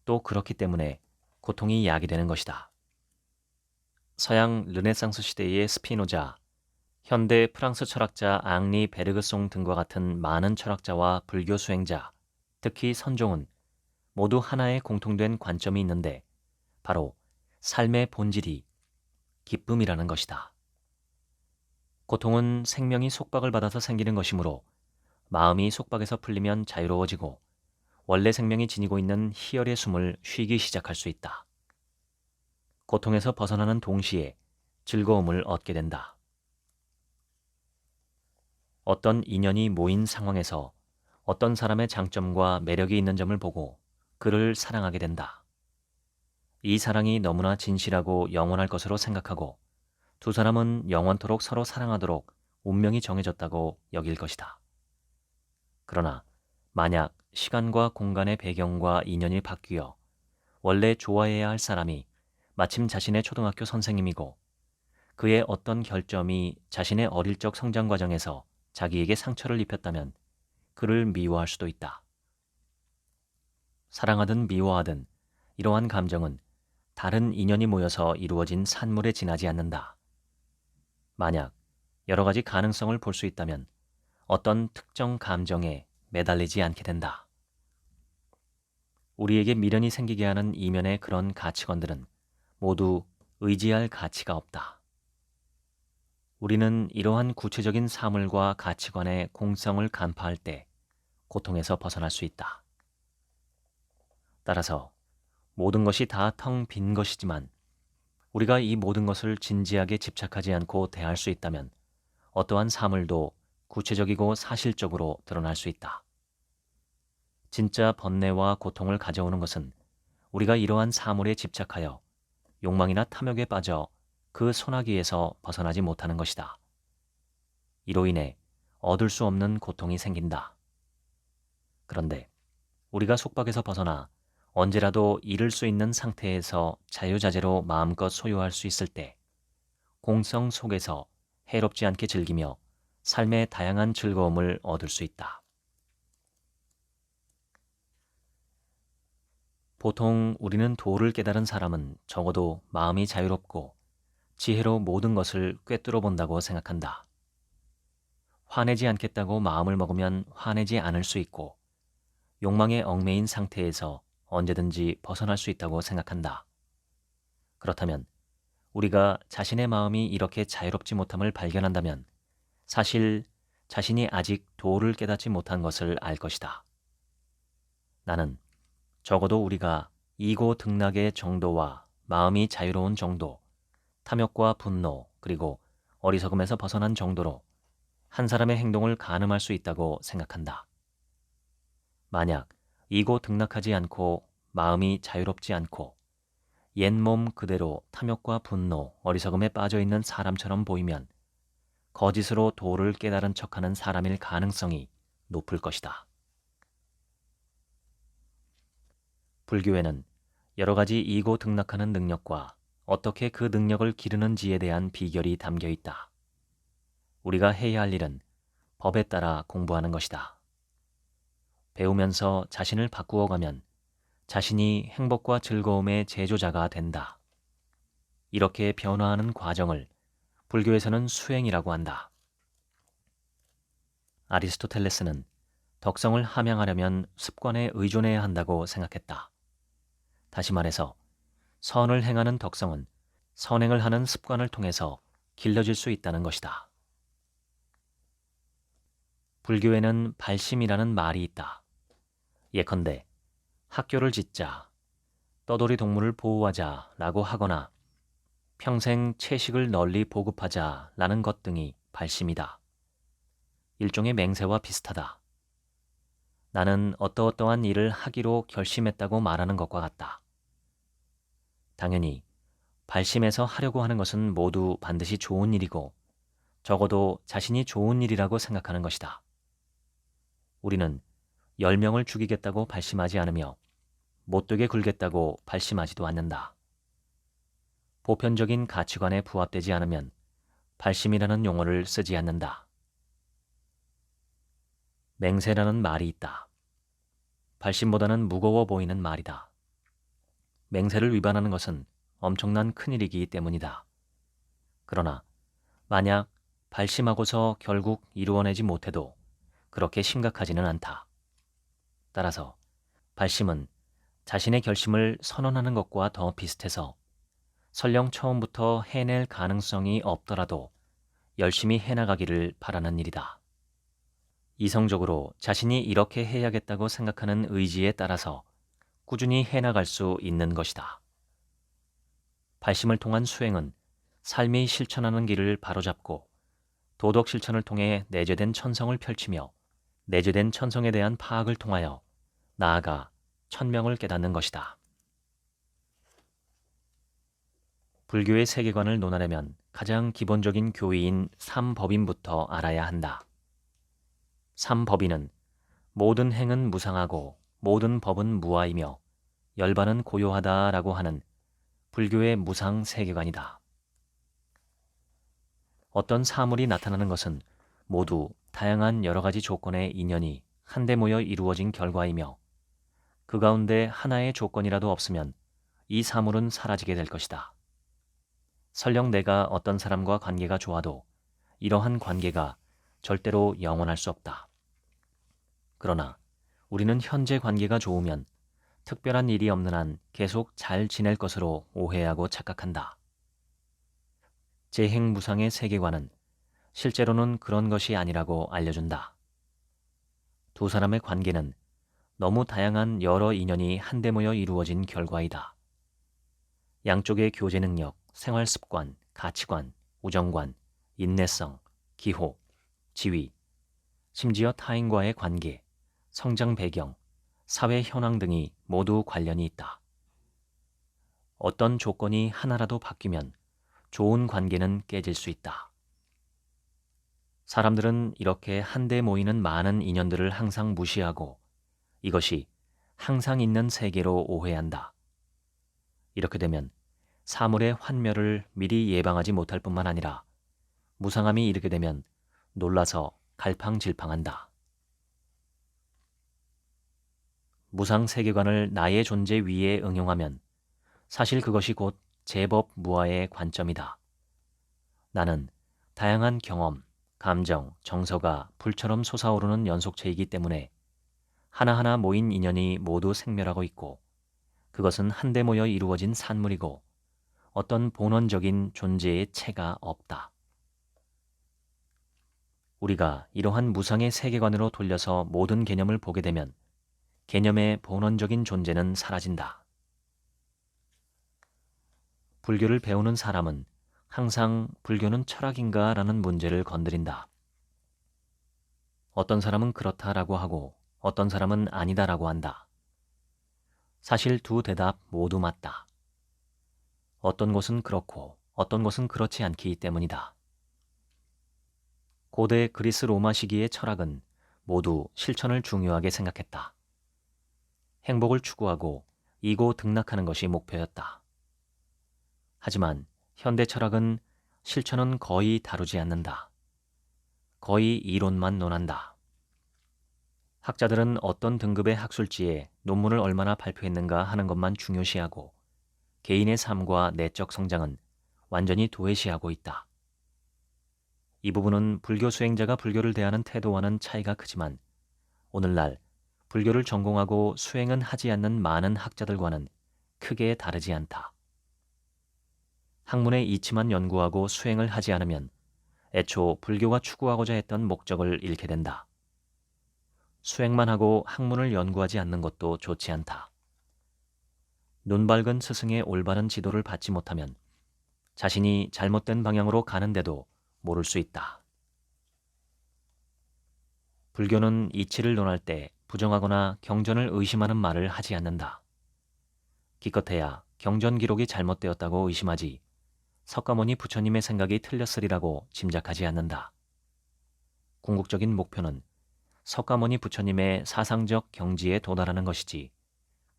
또 그렇기 때문에 고통이 야기되는 것이다. 서양 르네상스 시대의 스피노자, 현대 프랑스 철학자 앙리 베르그송 등과 같은 많은 철학자와 불교 수행자, 특히 선종은 모두 하나의 공통된 관점이 있는데 바로 삶의 본질이 기쁨이라는 것이다. 고통은 생명이 속박을 받아서 생기는 것이므로 마음이 속박에서 풀리면 자유로워지고 원래 생명이 지니고 있는 희열의 숨을 쉬기 시작할 수 있다. 고통에서 벗어나는 동시에 즐거움을 얻게 된다. 어떤 인연이 모인 상황에서 어떤 사람의 장점과 매력이 있는 점을 보고 그를 사랑하게 된다. 이 사랑이 너무나 진실하고 영원할 것으로 생각하고 두 사람은 영원토록 서로 사랑하도록 운명이 정해졌다고 여길 것이다. 그러나 만약 시간과 공간의 배경과 인연이 바뀌어 원래 좋아해야 할 사람이 마침 자신의 초등학교 선생님이고 그의 어떤 결점이 자신의 어릴 적 성장 과정에서 자기에게 상처를 입혔다면 그를 미워할 수도 있다. 사랑하든 미워하든 이러한 감정은 다른 인연이 모여서 이루어진 산물에 지나지 않는다. 만약 여러 가지 가능성을 볼 수 있다면 어떤 특정 감정에 매달리지 않게 된다. 우리에게 미련이 생기게 하는 이면의 그런 가치관들은 모두 의지할 가치가 없다. 우리는 이러한 구체적인 사물과 가치관의 공성을 간파할 때 고통에서 벗어날 수 있다. 따라서 모든 것이 다 텅 빈 것이지만 우리가 이 모든 것을 진지하게 집착하지 않고 대할 수 있다면 어떠한 사물도 구체적이고 사실적으로 드러날 수 있다. 진짜 번뇌와 고통을 가져오는 것은 우리가 이러한 사물에 집착하여 욕망이나 탐욕에 빠져 그 소나기에서 벗어나지 못하는 것이다. 이로 인해 얻을 수 없는 고통이 생긴다. 그런데 우리가 속박에서 벗어나 언제라도 잃을 수 있는 상태에서 자유자재로 마음껏 소유할 수 있을 때 공성 속에서 해롭지 않게 즐기며 삶의 다양한 즐거움을 얻을 수 있다. 보통 우리는 도를 깨달은 사람은 적어도 마음이 자유롭고 지혜로 모든 것을 꿰뚫어 본다고 생각한다. 화내지 않겠다고 마음을 먹으면 화내지 않을 수 있고 욕망에 얽매인 상태에서 언제든지 벗어날 수 있다고 생각한다. 그렇다면 우리가 자신의 마음이 이렇게 자유롭지 못함을 발견한다면 사실 자신이 아직 도를 깨닫지 못한 것을 알 것이다. 나는 적어도 우리가 이고등락의 정도와 마음이 자유로운 정도, 탐욕과 분노, 그리고 어리석음에서 벗어난 정도로 한 사람의 행동을 가늠할 수 있다고 생각한다. 만약 이고등락하지 않고 마음이 자유롭지 않고 옛몸 그대로 탐욕과 분노, 어리석음에 빠져있는 사람처럼 보이면 거짓으로 도를 깨달은 척하는 사람일 가능성이 높을 것이다. 불교에는 여러 가지 이고등락하는 능력과 어떻게 그 능력을 기르는지에 대한 비결이 담겨 있다. 우리가 해야 할 일은 법에 따라 공부하는 것이다. 배우면서 자신을 바꾸어 가면 자신이 행복과 즐거움의 제조자가 된다. 이렇게 변화하는 과정을 불교에서는 수행이라고 한다. 아리스토텔레스는 덕성을 함양하려면 습관에 의존해야 한다고 생각했다. 다시 말해서 선을 행하는 덕성은 선행을 하는 습관을 통해서 길러질 수 있다는 것이다. 불교에는 발심이라는 말이 있다. 예컨대 학교를 짓자, 떠돌이 동물을 보호하자라고 하거나 평생 채식을 널리 보급하자라는 것 등이 발심이다. 일종의 맹세와 비슷하다. 나는 어떠어떠한 일을 하기로 결심했다고 말하는 것과 같다. 당연히 발심해서 하려고 하는 것은 모두 반드시 좋은 일이고 적어도 자신이 좋은 일이라고 생각하는 것이다. 우리는 10명을 죽이겠다고 발심하지 않으며 못되게 굴겠다고 발심하지도 않는다. 보편적인 가치관에 부합되지 않으면 발심이라는 용어를 쓰지 않는다. 맹세라는 말이 있다. 발심보다는 무거워 보이는 말이다. 맹세를 위반하는 것은 엄청난 큰일이기 때문이다. 그러나 만약 발심하고서 결국 이루어내지 못해도 그렇게 심각하지는 않다. 따라서 발심은 자신의 결심을 선언하는 것과 더 비슷해서 설령 처음부터 해낼 가능성이 없더라도 열심히 해나가기를 바라는 일이다. 이성적으로 자신이 이렇게 해야겠다고 생각하는 의지에 따라서 꾸준히 해나갈 수 있는 것이다. 발심을 통한 수행은 삶이 실천하는 길을 바로잡고 도덕 실천을 통해 내재된 천성을 펼치며 내재된 천성에 대한 파악을 통하여 나아가 천명을 깨닫는 것이다. 불교의 세계관을 논하려면 가장 기본적인 교리인 삼법인부터 알아야 한다. 삼법인은 모든 행은 무상하고 모든 법은 무아이며 열반은 고요하다라고 하는 불교의 무상 세계관이다. 어떤 사물이 나타나는 것은 모두 다양한 여러 가지 조건의 인연이 한데 모여 이루어진 결과이며 그 가운데 하나의 조건이라도 없으면 이 사물은 사라지게 될 것이다. 설령 내가 어떤 사람과 관계가 좋아도 이러한 관계가 절대로 영원할 수 없다. 그러나 우리는 현재 관계가 좋으면 특별한 일이 없는 한 계속 잘 지낼 것으로 오해하고 착각한다. 재행무상의 세계관은 실제로는 그런 것이 아니라고 알려준다. 두 사람의 관계는 너무 다양한 여러 인연이 한데 모여 이루어진 결과이다. 양쪽의 교제 능력, 생활 습관, 가치관, 우정관, 인내성, 기호, 지위, 심지어 타인과의 관계, 성장 배경, 사회 현황 등이 모두 관련이 있다. 어떤 조건이 하나라도 바뀌면 좋은 관계는 깨질 수 있다. 사람들은 이렇게 한데 모이는 많은 인연들을 항상 무시하고 이것이 항상 있는 세계로 오해한다. 이렇게 되면 사물의 환멸을 미리 예방하지 못할 뿐만 아니라 무상함이 이르게 되면 놀라서 갈팡질팡한다. 무상 세계관을 나의 존재 위에 응용하면 사실 그것이 곧 제법 무아의 관점이다. 나는 다양한 경험, 감정, 정서가 불처럼 솟아오르는 연속체이기 때문에 하나하나 모인 인연이 모두 생멸하고 있고 그것은 한데 모여 이루어진 산물이고 어떤 본원적인 존재의 체가 없다. 우리가 이러한 무상의 세계관으로 돌려서 모든 개념을 보게 되면 개념의 본원적인 존재는 사라진다. 불교를 배우는 사람은 항상 불교는 철학인가 라는 문제를 건드린다. 어떤 사람은 그렇다라고 하고 어떤 사람은 아니다라고 한다. 사실 두 대답 모두 맞다. 어떤 곳은 그렇고 어떤 곳은 그렇지 않기 때문이다. 고대 그리스 로마 시기의 철학은 모두 실천을 중요하게 생각했다. 행복을 추구하고 이고 등락하는 것이 목표였다. 하지만 현대 철학은 실천은 거의 다루지 않는다. 거의 이론만 논한다. 학자들은 어떤 등급의 학술지에 논문을 얼마나 발표했는가 하는 것만 중요시하고 개인의 삶과 내적 성장은 완전히 도외시하고 있다. 이 부분은 불교 수행자가 불교를 대하는 태도와는 차이가 크지만 오늘날 불교를 전공하고 수행은 하지 않는 많은 학자들과는 크게 다르지 않다. 학문의 이치만 연구하고 수행을 하지 않으면 애초 불교가 추구하고자 했던 목적을 잃게 된다. 수행만 하고 학문을 연구하지 않는 것도 좋지 않다. 눈 밝은 스승의 올바른 지도를 받지 못하면 자신이 잘못된 방향으로 가는데도 모를 수 있다. 불교는 이치를 논할 때 부정하거나 경전을 의심하는 말을 하지 않는다. 기껏해야 경전 기록이 잘못되었다고 의심하지 석가모니 부처님의 생각이 틀렸으리라고 짐작하지 않는다. 궁극적인 목표는 석가모니 부처님의 사상적 경지에 도달하는 것이지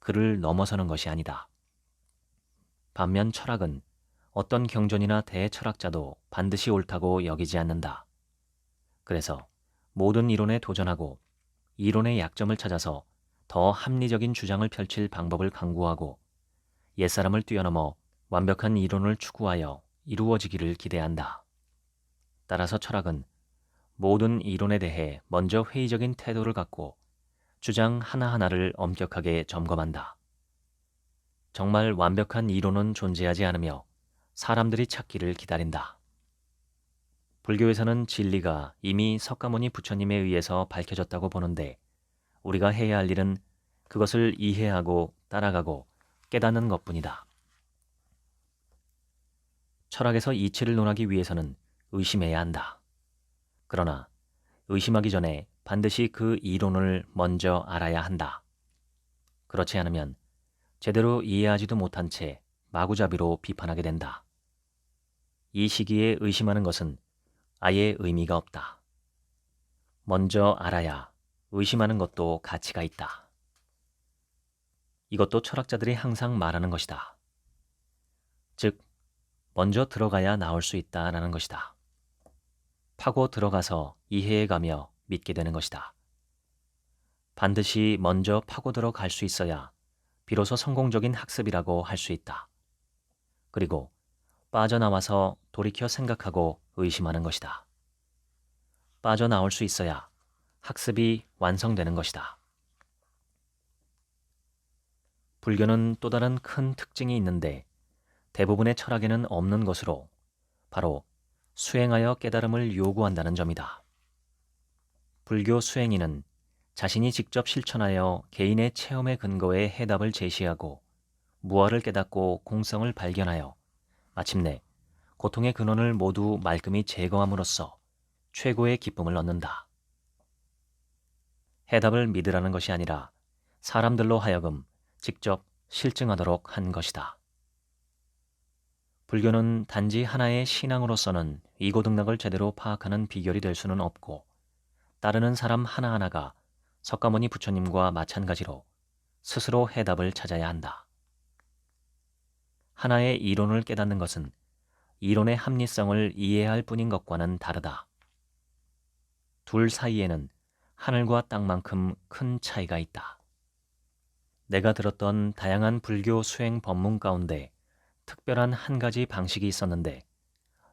그를 넘어서는 것이 아니다. 반면 철학은 어떤 경전이나 대철학자도 반드시 옳다고 여기지 않는다. 그래서 모든 이론에 도전하고 이론의 약점을 찾아서 더 합리적인 주장을 펼칠 방법을 강구하고 옛사람을 뛰어넘어 완벽한 이론을 추구하여 이루어지기를 기대한다. 따라서 철학은 모든 이론에 대해 먼저 회의적인 태도를 갖고 주장 하나하나를 엄격하게 점검한다. 정말 완벽한 이론은 존재하지 않으며 사람들이 찾기를 기다린다. 불교에서는 진리가 이미 석가모니 부처님에 의해서 밝혀졌다고 보는데 우리가 해야 할 일은 그것을 이해하고 따라가고 깨닫는 것뿐이다. 철학에서 이치를 논하기 위해서는 의심해야 한다. 그러나 의심하기 전에 반드시 그 이론을 먼저 알아야 한다. 그렇지 않으면 제대로 이해하지도 못한 채 마구잡이로 비판하게 된다. 이 시기에 의심하는 것은 아예 의미가 없다. 먼저 알아야 의심하는 것도 가치가 있다. 이것도 철학자들이 항상 말하는 것이다. 즉, 먼저 들어가야 나올 수 있다라는 것이다. 파고 들어가서 이해해가며 믿게 되는 것이다. 반드시 먼저 파고 들어갈 수 있어야 비로소 성공적인 학습이라고 할 수 있다. 그리고 빠져나와서 돌이켜 생각하고 의심하는 것이다. 빠져나올 수 있어야 학습이 완성되는 것이다. 불교는 또 다른 큰 특징이 있는데 대부분의 철학에는 없는 것으로 바로 수행하여 깨달음을 요구한다는 점이다. 불교 수행인은 자신이 직접 실천하여 개인의 체험의 근거에 해답을 제시하고 무아를 깨닫고 공성을 발견하여 마침내 고통의 근원을 모두 말끔히 제거함으로써 최고의 기쁨을 얻는다. 해답을 믿으라는 것이 아니라 사람들로 하여금 직접 실증하도록 한 것이다. 불교는 단지 하나의 신앙으로서는 이고등락을 제대로 파악하는 비결이 될 수는 없고 따르는 사람 하나하나가 석가모니 부처님과 마찬가지로 스스로 해답을 찾아야 한다. 하나의 이론을 깨닫는 것은 이론의 합리성을 이해할 뿐인 것과는 다르다. 둘 사이에는 하늘과 땅만큼 큰 차이가 있다. 내가 들었던 다양한 불교 수행 법문 가운데 특별한 한 가지 방식이 있었는데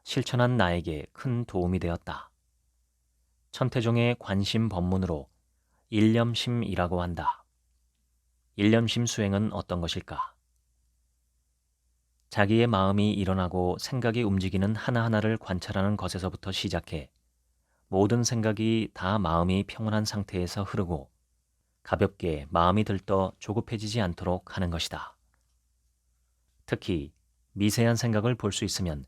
실천한 나에게 큰 도움이 되었다. 천태종의 관심 법문으로 일념심이라고 한다. 일념심 수행은 어떤 것일까? 자기의 마음이 일어나고 생각이 움직이는 하나하나를 관찰하는 것에서부터 시작해 모든 생각이 다 마음이 평온한 상태에서 흐르고 가볍게 마음이 들떠 조급해지지 않도록 하는 것이다. 특히 미세한 생각을 볼 수 있으면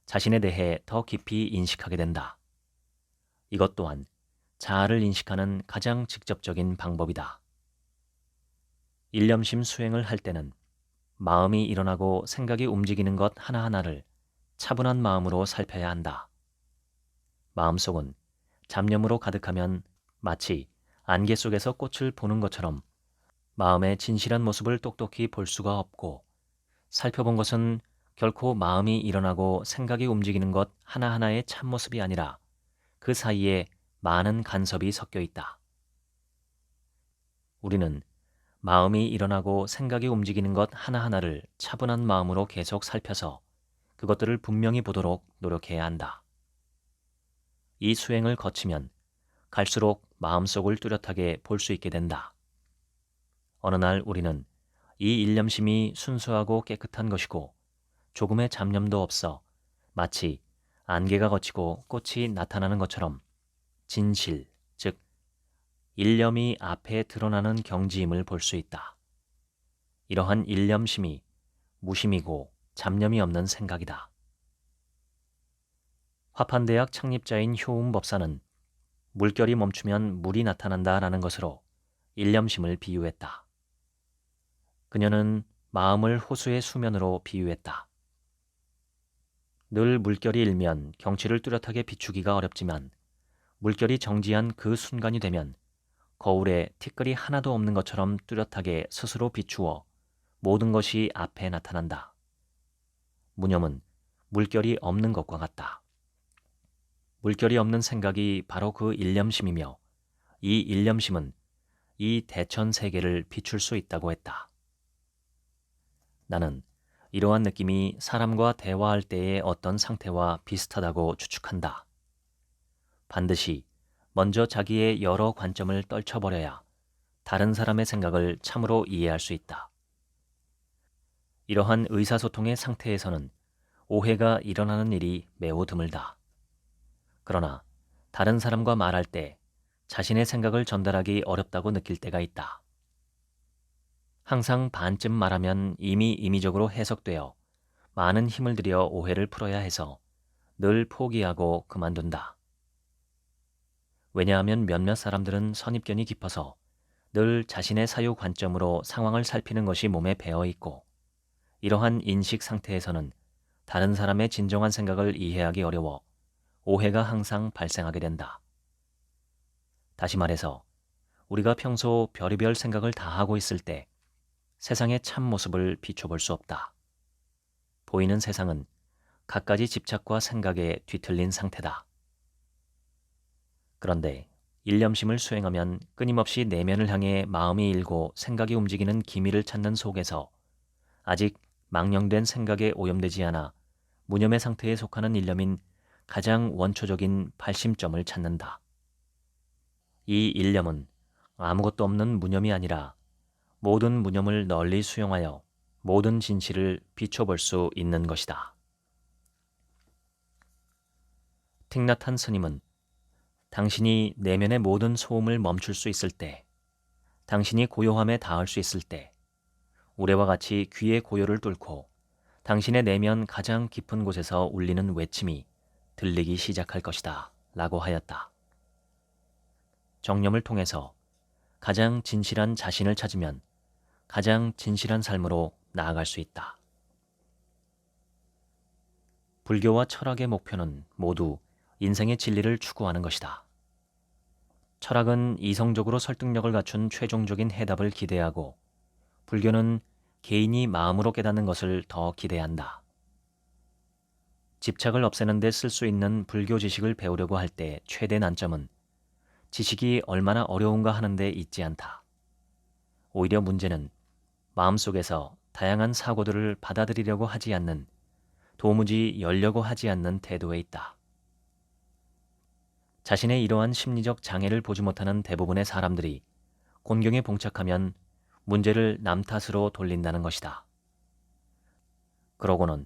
자신에 대해 더 깊이 인식하게 된다. 이것 또한 자아를 인식하는 가장 직접적인 방법이다. 일념심 수행을 할 때는 마음이 일어나고 생각이 움직이는 것 하나하나를 차분한 마음으로 살펴야 한다. 마음속은 잡념으로 가득하면 마치 안개 속에서 꽃을 보는 것처럼 마음의 진실한 모습을 똑똑히 볼 수가 없고 살펴본 것은 결코 마음이 일어나고 생각이 움직이는 것 하나하나의 참모습이 아니라 그 사이에 많은 간섭이 섞여 있다. 우리는 마음이 일어나고 생각이 움직이는 것 하나하나를 차분한 마음으로 계속 살펴서 그것들을 분명히 보도록 노력해야 한다. 이 수행을 거치면 갈수록 마음속을 뚜렷하게 볼 수 있게 된다. 어느 날 우리는 이 일념심이 순수하고 깨끗한 것이고 조금의 잡념도 없어 마치 안개가 걷히고 꽃이 나타나는 것처럼 진실, 즉 일념이 앞에 드러나는 경지임을 볼 수 있다. 이러한 일념심이 무심이고 잡념이 없는 생각이다. 화판대학 창립자인 효음법사는 물결이 멈추면 물이 나타난다라는 것으로 일념심을 비유했다. 그녀는 마음을 호수의 수면으로 비유했다. 늘 물결이 일면 경치를 뚜렷하게 비추기가 어렵지만 물결이 정지한 그 순간이 되면 거울에 티끌이 하나도 없는 것처럼 뚜렷하게 스스로 비추어 모든 것이 앞에 나타난다. 무념은 물결이 없는 것과 같다. 물결이 없는 생각이 바로 그 일념심이며 이 일념심은 이 대천 세계를 비출 수 있다고 했다. 나는 이러한 느낌이 사람과 대화할 때의 어떤 상태와 비슷하다고 추측한다. 반드시 먼저 자기의 여러 관점을 떨쳐버려야 다른 사람의 생각을 참으로 이해할 수 있다. 이러한 의사소통의 상태에서는 오해가 일어나는 일이 매우 드물다. 그러나 다른 사람과 말할 때 자신의 생각을 전달하기 어렵다고 느낄 때가 있다. 항상 반쯤 말하면 이미 임의적으로 해석되어 많은 힘을 들여 오해를 풀어야 해서 늘 포기하고 그만둔다. 왜냐하면 몇몇 사람들은 선입견이 깊어서 늘 자신의 사유 관점으로 상황을 살피는 것이 몸에 배어 있고 이러한 인식 상태에서는 다른 사람의 진정한 생각을 이해하기 어려워 오해가 항상 발생하게 된다. 다시 말해서 우리가 평소 별의별 생각을 다 하고 있을 때 세상의 참 모습을 비춰볼 수 없다. 보이는 세상은 갖가지 집착과 생각에 뒤틀린 상태다. 그런데 일념심을 수행하면 끊임없이 내면을 향해 마음이 일고 생각이 움직이는 기미를 찾는 속에서 아직 망령된 생각에 오염되지 않아 무념의 상태에 속하는 일념인 가장 원초적인 발심점을 찾는다. 이 일념은 아무것도 없는 무념이 아니라 모든 무념을 널리 수용하여 모든 진실을 비춰볼 수 있는 것이다. 틱나탄 스님은 당신이 내면의 모든 소음을 멈출 수 있을 때, 당신이 고요함에 닿을 수 있을 때, 우레와 같이 귀의 고요를 뚫고 당신의 내면 가장 깊은 곳에서 울리는 외침이 들리기 시작할 것이다 라고 하였다. 정념을 통해서 가장 진실한 자신을 찾으면 가장 진실한 삶으로 나아갈 수 있다. 불교와 철학의 목표는 모두 인생의 진리를 추구하는 것이다. 철학은 이성적으로 설득력을 갖춘 최종적인 해답을 기대하고 불교는 개인이 마음으로 깨닫는 것을 더 기대한다. 집착을 없애는 데 쓸 수 있는 불교 지식을 배우려고 할 때 최대 난점은 지식이 얼마나 어려운가 하는 데 있지 않다. 오히려 문제는 마음속에서 다양한 사고들을 받아들이려고 하지 않는, 도무지 열려고 하지 않는 태도에 있다. 자신의 이러한 심리적 장애를 보지 못하는 대부분의 사람들이 곤경에 봉착하면 문제를 남 탓으로 돌린다는 것이다. 그러고는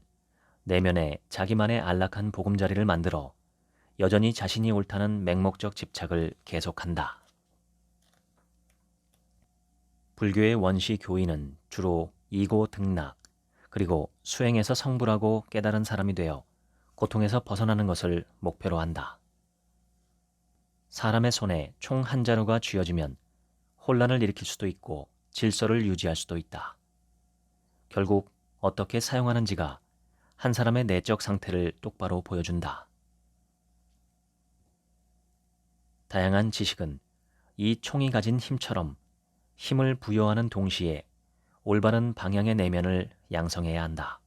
내면에 자기만의 안락한 보금자리를 만들어 여전히 자신이 옳다는 맹목적 집착을 계속한다. 불교의 원시 교인은 주로 이고 등락, 그리고 수행에서 성불하고 깨달은 사람이 되어 고통에서 벗어나는 것을 목표로 한다. 사람의 손에 총 한 자루가 쥐어지면 혼란을 일으킬 수도 있고 질서를 유지할 수도 있다. 결국 어떻게 사용하는지가 한 사람의 내적 상태를 똑바로 보여준다. 다양한 지식은 이 총이 가진 힘처럼 힘을 부여하는 동시에 올바른 방향의 내면을 양성해야 한다.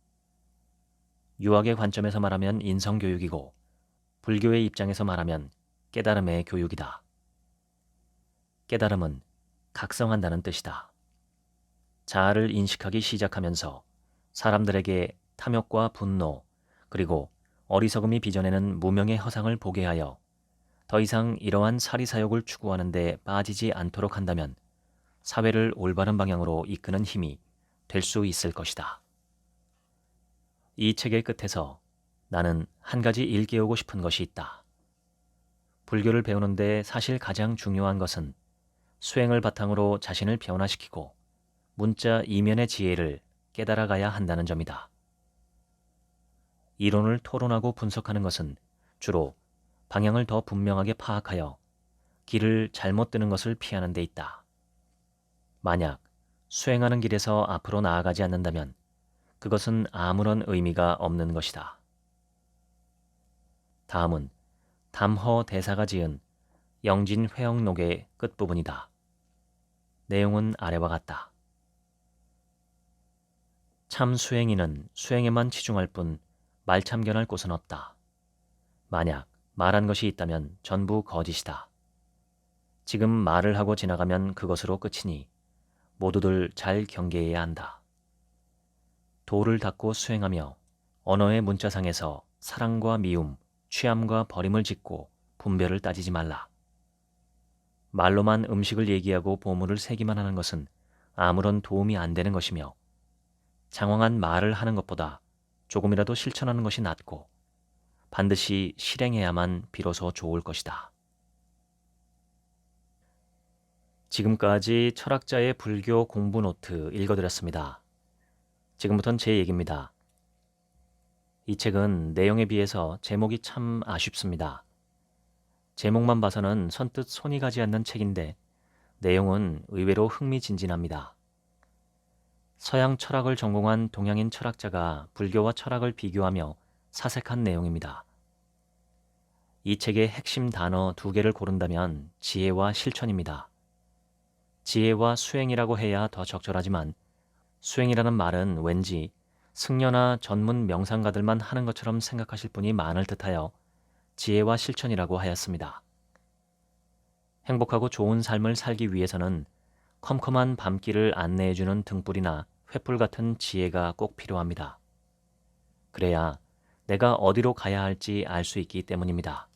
유학의 관점에서 말하면 인성교육이고 불교의 입장에서 말하면 깨달음의 교육이다. 깨달음은 각성한다는 뜻이다. 자아를 인식하기 시작하면서 사람들에게 탐욕과 분노, 그리고 어리석음이 빚어내는 무명의 허상을 보게 하여 더 이상 이러한 사리사욕을 추구하는 데 빠지지 않도록 한다면 사회를 올바른 방향으로 이끄는 힘이 될 수 있을 것이다. 이 책의 끝에서 나는 한 가지 일깨우고 싶은 것이 있다. 불교를 배우는데 사실 가장 중요한 것은 수행을 바탕으로 자신을 변화시키고 문자 이면의 지혜를 깨달아가야 한다는 점이다. 이론을 토론하고 분석하는 것은 주로 방향을 더 분명하게 파악하여 길을 잘못 드는 것을 피하는 데 있다. 만약 수행하는 길에서 앞으로 나아가지 않는다면 그것은 아무런 의미가 없는 것이다. 다음은 담허 대사가 지은 영진 회영록의 끝부분이다. 내용은 아래와 같다. 참 수행인은 수행에만 치중할 뿐 말참견할 곳은 없다. 만약 말한 것이 있다면 전부 거짓이다. 지금 말을 하고 지나가면 그것으로 끝이니 모두들 잘 경계해야 한다. 도를 닦고 수행하며 언어의 문자상에서 사랑과 미움, 취함과 버림을 짓고 분별을 따지지 말라. 말로만 음식을 얘기하고 보물을 세기만 하는 것은 아무런 도움이 안 되는 것이며 장황한 말을 하는 것보다 조금이라도 실천하는 것이 낫고 반드시 실행해야만 비로소 좋을 것이다. 지금까지 철학자의 불교 공부 노트 읽어드렸습니다. 지금부터는 제 얘기입니다. 이 책은 내용에 비해서 제목이 참 아쉽습니다. 제목만 봐서는 선뜻 손이 가지 않는 책인데 내용은 의외로 흥미진진합니다. 서양 철학을 전공한 동양인 철학자가 불교와 철학을 비교하며 사색한 내용입니다. 이 책의 핵심 단어 2개를 고른다면 지혜와 실천입니다. 지혜와 수행이라고 해야 더 적절하지만 수행이라는 말은 왠지 승려나 전문 명상가들만 하는 것처럼 생각하실 분이 많을 듯하여 지혜와 실천이라고 하였습니다. 행복하고 좋은 삶을 살기 위해서는 컴컴한 밤길을 안내해주는 등불이나 횃불 같은 지혜가 꼭 필요합니다. 그래야 내가 어디로 가야 할지 알 수 있기 때문입니다.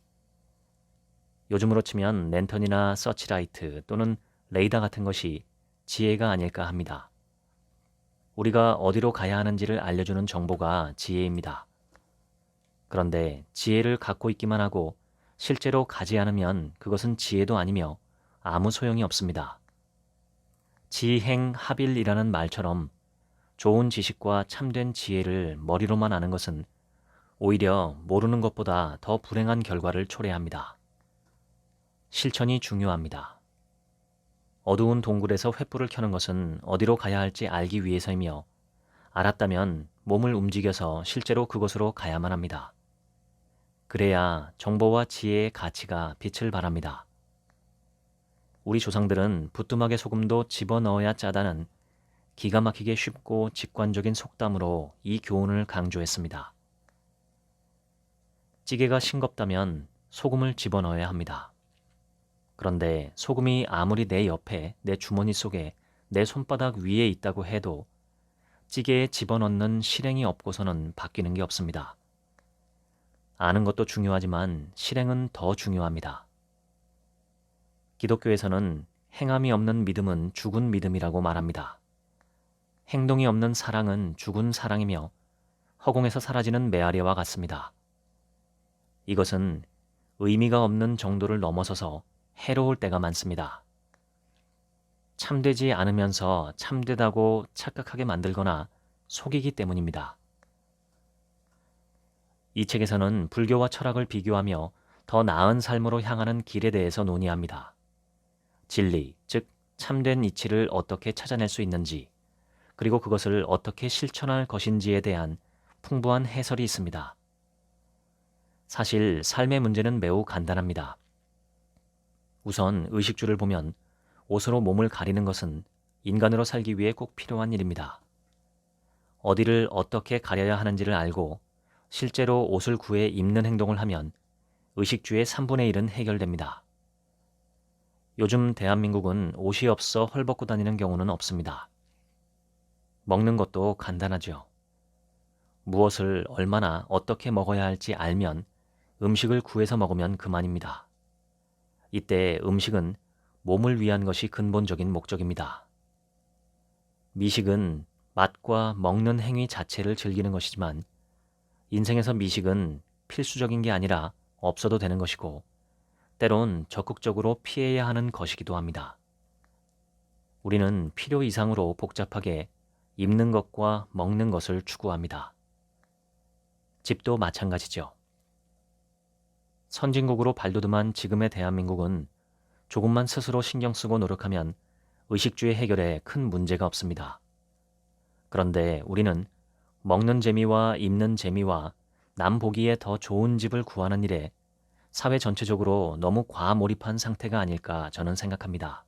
요즘으로 치면 랜턴이나 서치라이트 또는 레이더 같은 것이 지혜가 아닐까 합니다. 우리가 어디로 가야 하는지를 알려주는 정보가 지혜입니다. 그런데 지혜를 갖고 있기만 하고 실제로 가지 않으면 그것은 지혜도 아니며 아무 소용이 없습니다. 지행합일이라는 말처럼 좋은 지식과 참된 지혜를 머리로만 아는 것은 오히려 모르는 것보다 더 불행한 결과를 초래합니다. 실천이 중요합니다. 어두운 동굴에서 횃불을 켜는 것은 어디로 가야 할지 알기 위해서이며 알았다면 몸을 움직여서 실제로 그곳으로 가야만 합니다. 그래야 정보와 지혜의 가치가 빛을 발합니다. 우리 조상들은 부뚜막에 소금도 집어넣어야 짜다는 기가 막히게 쉽고 직관적인 속담으로 이 교훈을 강조했습니다. 찌개가 싱겁다면 소금을 집어넣어야 합니다. 그런데 소금이 아무리 내 옆에, 내 주머니 속에, 내 손바닥 위에 있다고 해도 찌개에 집어넣는 실행이 없고서는 바뀌는 게 없습니다. 아는 것도 중요하지만 실행은 더 중요합니다. 기독교에서는 행함이 없는 믿음은 죽은 믿음이라고 말합니다. 행동이 없는 사랑은 죽은 사랑이며 허공에서 사라지는 메아리와 같습니다. 이것은 의미가 없는 정도를 넘어서서 해로울 때가 많습니다. 참되지 않으면서 참되다고 착각하게 만들거나 속이기 때문입니다. 이 책에서는 불교와 철학을 비교하며 더 나은 삶으로 향하는 길에 대해서 논의합니다. 진리, 즉 참된 이치를 어떻게 찾아낼 수 있는지, 그리고 그것을 어떻게 실천할 것인지에 대한 풍부한 해설이 있습니다. 사실 삶의 문제는 매우 간단합니다. 우선 의식주를 보면 옷으로 몸을 가리는 것은 인간으로 살기 위해 꼭 필요한 일입니다. 어디를 어떻게 가려야 하는지를 알고 실제로 옷을 구해 입는 행동을 하면 의식주의 3분의 1은 해결됩니다. 요즘 대한민국은 옷이 없어 헐벗고 다니는 경우는 없습니다. 먹는 것도 간단하죠. 무엇을 얼마나 어떻게 먹어야 할지 알면 음식을 구해서 먹으면 그만입니다. 이때 음식은 몸을 위한 것이 근본적인 목적입니다. 미식은 맛과 먹는 행위 자체를 즐기는 것이지만 인생에서 미식은 필수적인 게 아니라 없어도 되는 것이고 때론 적극적으로 피해야 하는 것이기도 합니다. 우리는 필요 이상으로 복잡하게 입는 것과 먹는 것을 추구합니다. 집도 마찬가지죠. 선진국으로 발돋움한 지금의 대한민국은 조금만 스스로 신경 쓰고 노력하면 의식주의 해결에 큰 문제가 없습니다. 그런데 우리는 먹는 재미와 입는 재미와 남 보기에 더 좋은 집을 구하는 일에 사회 전체적으로 너무 과몰입한 상태가 아닐까 저는 생각합니다.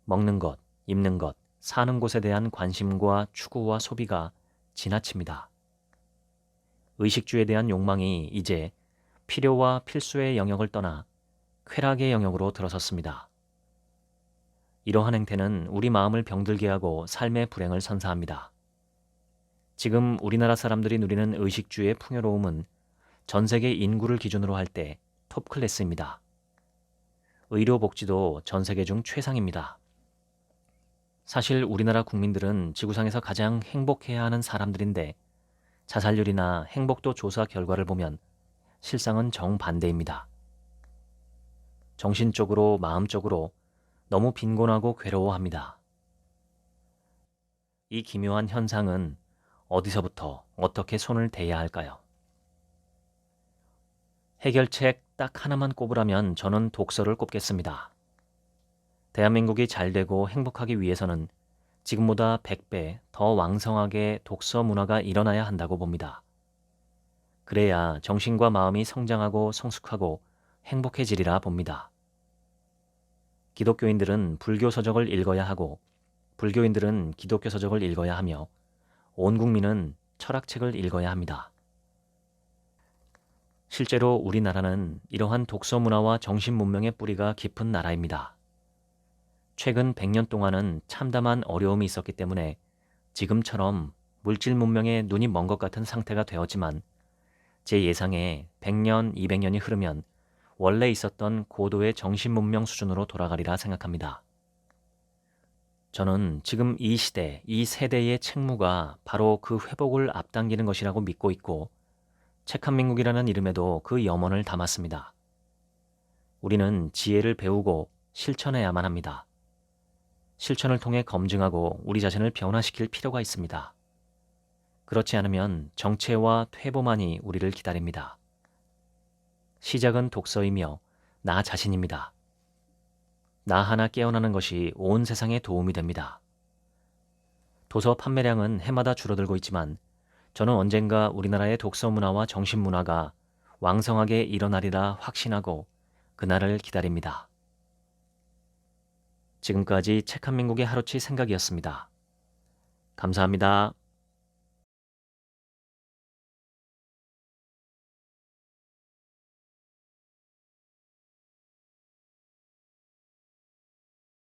먹는 것, 입는 것, 사는 곳에 대한 관심과 추구와 소비가 지나칩니다. 의식주에 대한 욕망이 이제 필요와 필수의 영역을 떠나 쾌락의 영역으로 들어섰습니다. 이러한 행태는 우리 마음을 병들게 하고 삶의 불행을 선사합니다. 지금 우리나라 사람들이 누리는 의식주의 풍요로움은 전 세계 인구를 기준으로 할 때 톱클래스입니다. 의료복지도 전 세계 중 최상입니다. 사실 우리나라 국민들은 지구상에서 가장 행복해야 하는 사람들인데 자살률이나 행복도 조사 결과를 보면 실상은 정반대입니다. 정신적으로, 마음적으로 너무 빈곤하고 괴로워합니다. 이 기묘한 현상은 어디서부터 어떻게 손을 대야 할까요? 해결책 딱 하나만 꼽으라면 저는 독서를 꼽겠습니다. 대한민국이 잘 되고 행복하기 위해서는 지금보다 100배 더 왕성하게 독서 문화가 일어나야 한다고 봅니다. 그래야 정신과 마음이 성장하고 성숙하고 행복해지리라 봅니다. 기독교인들은 불교 서적을 읽어야 하고 불교인들은 기독교 서적을 읽어야 하며 온 국민은 철학책을 읽어야 합니다. 실제로 우리나라는 이러한 독서 문화와 정신 문명의 뿌리가 깊은 나라입니다. 최근 100년 동안은 참담한 어려움이 있었기 때문에 지금처럼 물질 문명에 눈이 먼 것 같은 상태가 되었지만 제 예상에 100년, 200년이 흐르면 원래 있었던 고도의 정신 문명 수준으로 돌아가리라 생각합니다. 저는 지금 이 시대, 이 세대의 책무가 바로 그 회복을 앞당기는 것이라고 믿고 있고 책한민국이라는 이름에도 그 염원을 담았습니다. 우리는 지혜를 배우고 실천해야만 합니다. 실천을 통해 검증하고 우리 자신을 변화시킬 필요가 있습니다. 그렇지 않으면 정체와 퇴보만이 우리를 기다립니다. 시작은 독서이며 나 자신입니다. 나 하나 깨어나는 것이 온 세상에 도움이 됩니다. 도서 판매량은 해마다 줄어들고 있지만 저는 언젠가 우리나라의 독서 문화와 정신 문화가 왕성하게 일어나리라 확신하고 그날을 기다립니다. 지금까지 책 한 민국의 하루치 생각이었습니다. 감사합니다.